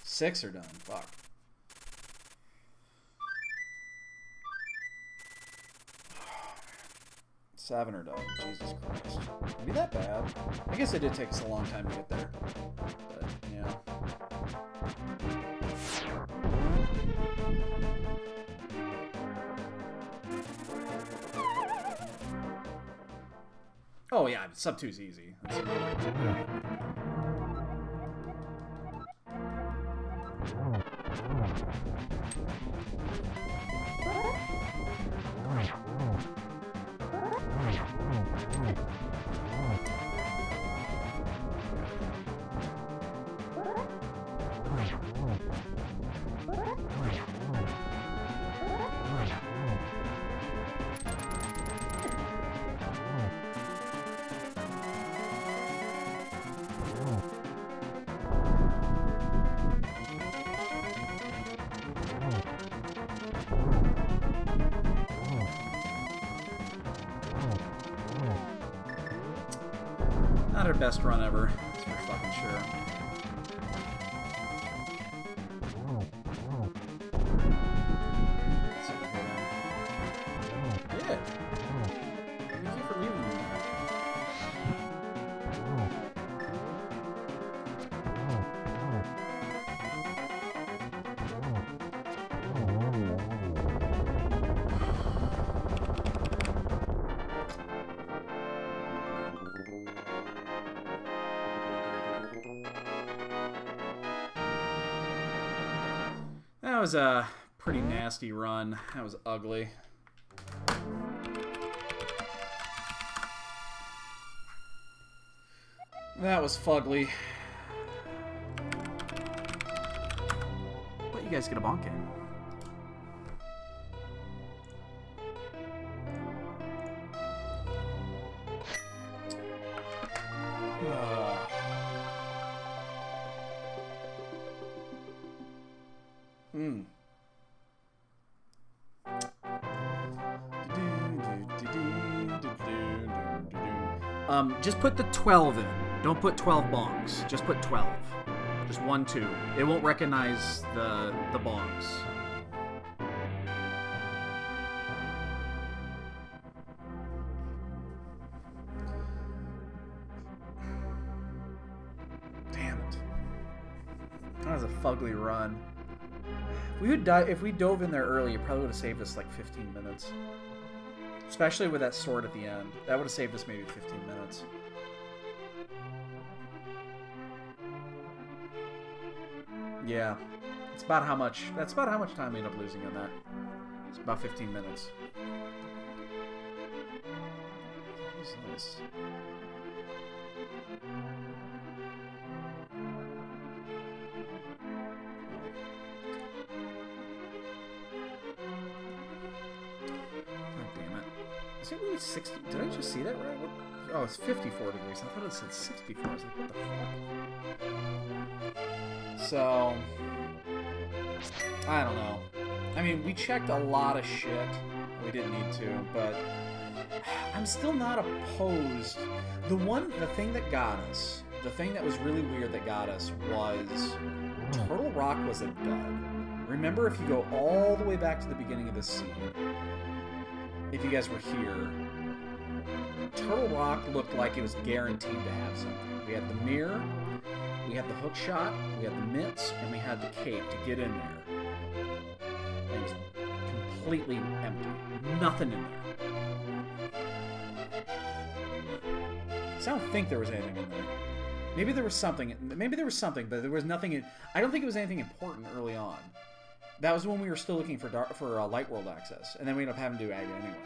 6 are done. Fuck. 7 are done. Jesus Christ. Can be that bad? I guess it did take us a long time to get there. But, yeah. Oh, yeah, sub 2 is easy. That's not our best run ever, that's for fucking sure. Yeah. Thank you for leaving me there. That was a pretty nasty run. That was ugly. That was fugly. But you guys get a bonk in. Just put the 12 in. Don't put 12 bongs. Just put 12. Just 1, 2. It won't recognize the bongs. Damn it. That was a fugly run. We would die if we dove in there early. It probably would have saved us like 15 minutes. Especially with that sword at the end. That would have saved us maybe 15 minutes. Yeah. That's about how much time we end up losing on that. It's about 15 minutes. What is this? Is it really 60? Did I just see that right? What? Oh, it's 54 degrees. I thought it said 64. I was like, what the fuck? So, I don't know. I mean, we checked a lot of shit. We didn't need to, but I'm still not opposed. The thing that got us, the thing that was really weird that got us was Turtle Rock was a dud. Remember, if you go all the way back to the beginning of this scene, if you guys were here, Turtle Rock looked like it was guaranteed to have something. We had the mirror, we had the hook shot, we had the mitts, and we had the cape to get in there. And it was completely empty. Nothing in there. So I don't think there was anything in there. Maybe there was something. Maybe there was something, but there was nothing. I don't think it was anything important early on. That was when we were still looking for Light World access, and then we ended up having to do Aga anyway.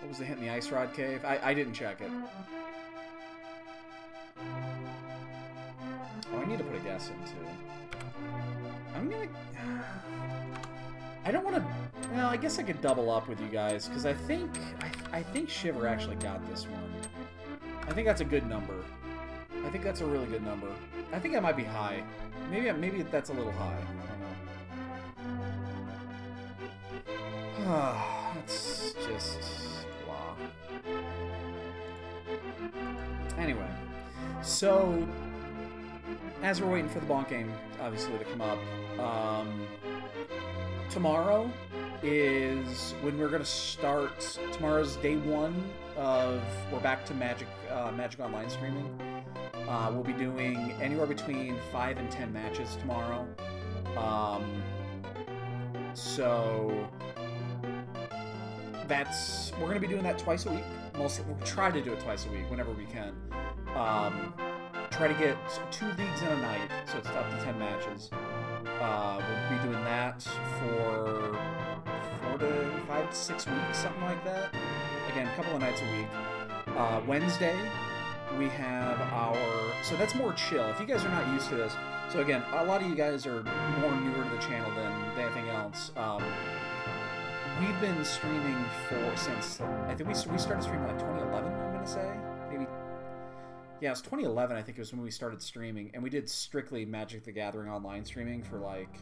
What was the hint in the Ice Rod Cave? I didn't check it. Oh, I need to put a guess in too. I'm gonna. I don't want to. Well, I guess I could double up with you guys because I think Shiver actually got this one. I think that's a good number. I think that's a really good number. I think I might be high. Maybe that's a little high. I don't know. That's just blah. Anyway, so as we're waiting for the bonk game, obviously, to come up, tomorrow is when we're going to start. Tomorrow's day 1 of we're back to Magic Online streaming. We'll be doing anywhere between 5 and 10 matches tomorrow. So we're going to be doing that twice a week. We'll try to do it twice a week whenever we can. Try to get 2 leagues in a night, so it's up to 10 matches. We'll be doing that for 4 to 5 to 6 weeks, something like that. Again, a couple of nights a week. Wednesday, we have so that's more chill. If you guys are not used to this, so again, a lot of you guys are more newer to the channel than anything else. We've been streaming since, I think we started streaming like 2011, I'm going to say. Maybe, yeah, it was 2011, I think it was when we started streaming, and we did strictly Magic the Gathering online streaming for like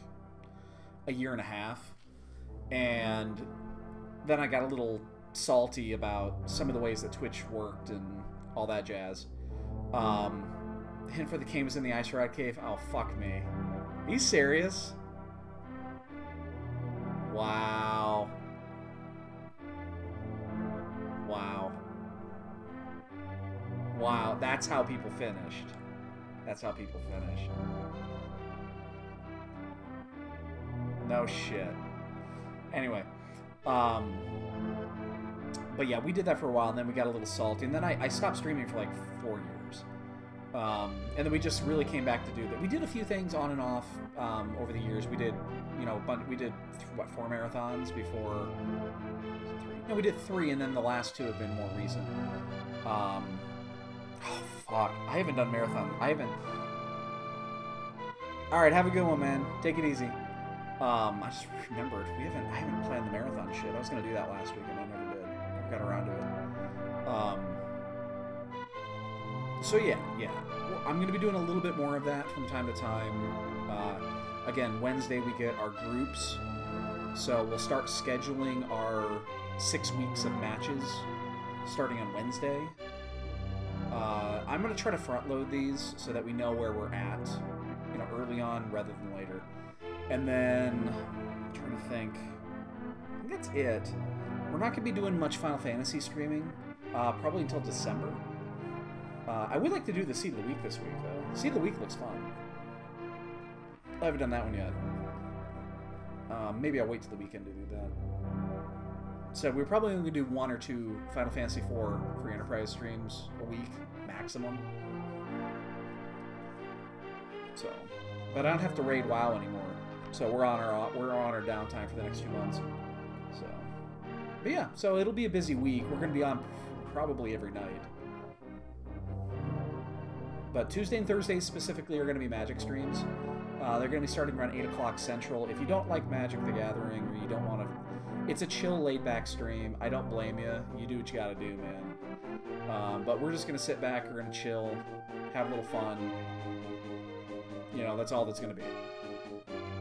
a year and a half. And then I got a little salty about some of the ways that Twitch worked and all that jazz. Hint for the King was in the Ice Rat Cave. Oh, fuck me. Are you serious? Wow. Wow. Wow, that's how people finished. That's how people finished. No shit. Anyway, but yeah, we did that for a while, and then we got a little salty, and then I stopped streaming for like 4 years. And then we just really came back to do that. We did a few things on and off over the years. We did, you know, we did, what, 4 marathons before? Was it 3? No, we did 3, and then the last 2 have been more recent. Oh, fuck. I haven't done marathon. I haven't... Alright, have a good one, man. Take it easy. I just remembered, I haven't planned the marathon shit. I was going to do that last week, and I never did. Never got around to it. So yeah. Well, I'm going to be doing a little bit more of that from time to time. Again, Wednesday we get our groups. So we'll start scheduling our 6 weeks of matches starting on Wednesday. I'm going to try to front load these so that we know where we're at, you know, early on rather than later. And then, I'm trying to think, I think that's it. We're not going to be doing much Final Fantasy streaming, probably until December. I would like to do the Seed of the Week this week, though. Seed of the Week looks fun. I haven't done that one yet. Maybe I'll wait till the weekend to do that. So we're probably only going to do 1 or 2 Final Fantasy IV free Enterprise streams a week, maximum. So, but I don't have to raid WoW anymore. So we're on our downtime for the next few months. So, but yeah, so it'll be a busy week. We're going to be on probably every night. But Tuesday and Thursdays specifically are going to be Magic streams. They're going to be starting around 8 o'clock Central. If you don't like Magic the Gathering, or you don't want to... It's a chill, laid-back stream. I don't blame you. You do what you got to do, man. But we're just going to sit back, we're going to chill, have a little fun. You know, that's all that's going to be.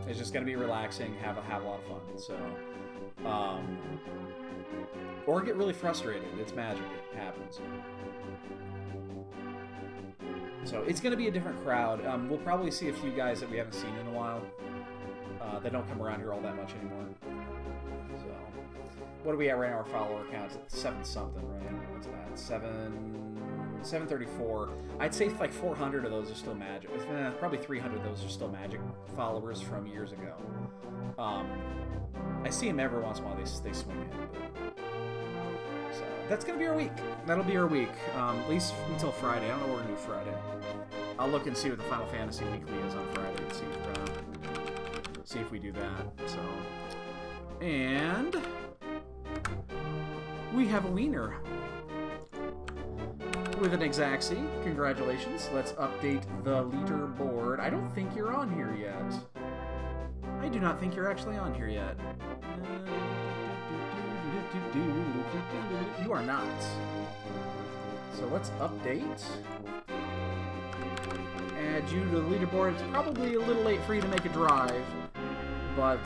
It's just going to be relaxing, have a lot of fun. So, or get really frustrated. It's magic. It happens. So it's going to be a different crowd. We'll probably see a few guys that we haven't seen in a while. That don't come around here all that much anymore. So, what are we at right now? Our follower count is at 7 something, right? What's that? 734. I'd say like 400 of those are still Magic. Probably 300 of those are still Magic followers from years ago. I see them every once in a while. They swing in. So that's gonna be our week. That'll be our week. At least until Friday. I don't know what we're gonna do Friday. I'll look and see what the Final Fantasy Weekly is on Friday and see if we do that. So, and we have a wiener. With an Exacxi. Congratulations. Let's update the leaderboard. I don't think you're on here yet. I do not think you're actually on here yet. You are not. So let's update. Add you to the leaderboard. It's probably a little late for you to make a drive, but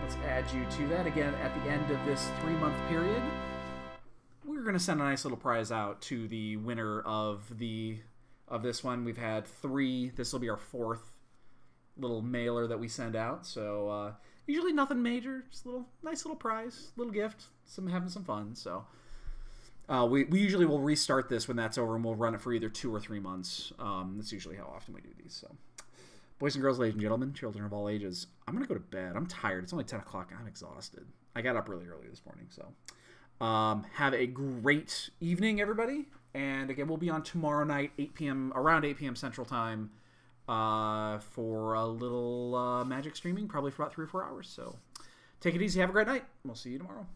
let's add you to that again at the end of this 3-month period. We're going to send a nice little prize out to the winner of this one. We've had 3. This will be our 4th little mailer that we send out. So Usually nothing major, just a little nice little prize, little gift, having some fun. So we usually will restart this when that's over, and we'll run it for either 2 or 3 months. That's usually how often we do these. So, boys and girls, ladies and gentlemen, children of all ages, I'm gonna go to bed. I'm tired. It's only 10 o'clock. I'm exhausted. I got up really early this morning. So have a great evening, everybody. And again, we'll be on tomorrow night, 8 p.m. around 8 p.m. Central Time. For a little magic streaming, probably for about 3 or 4 hours. So take it easy. Have a great night. We'll see you tomorrow.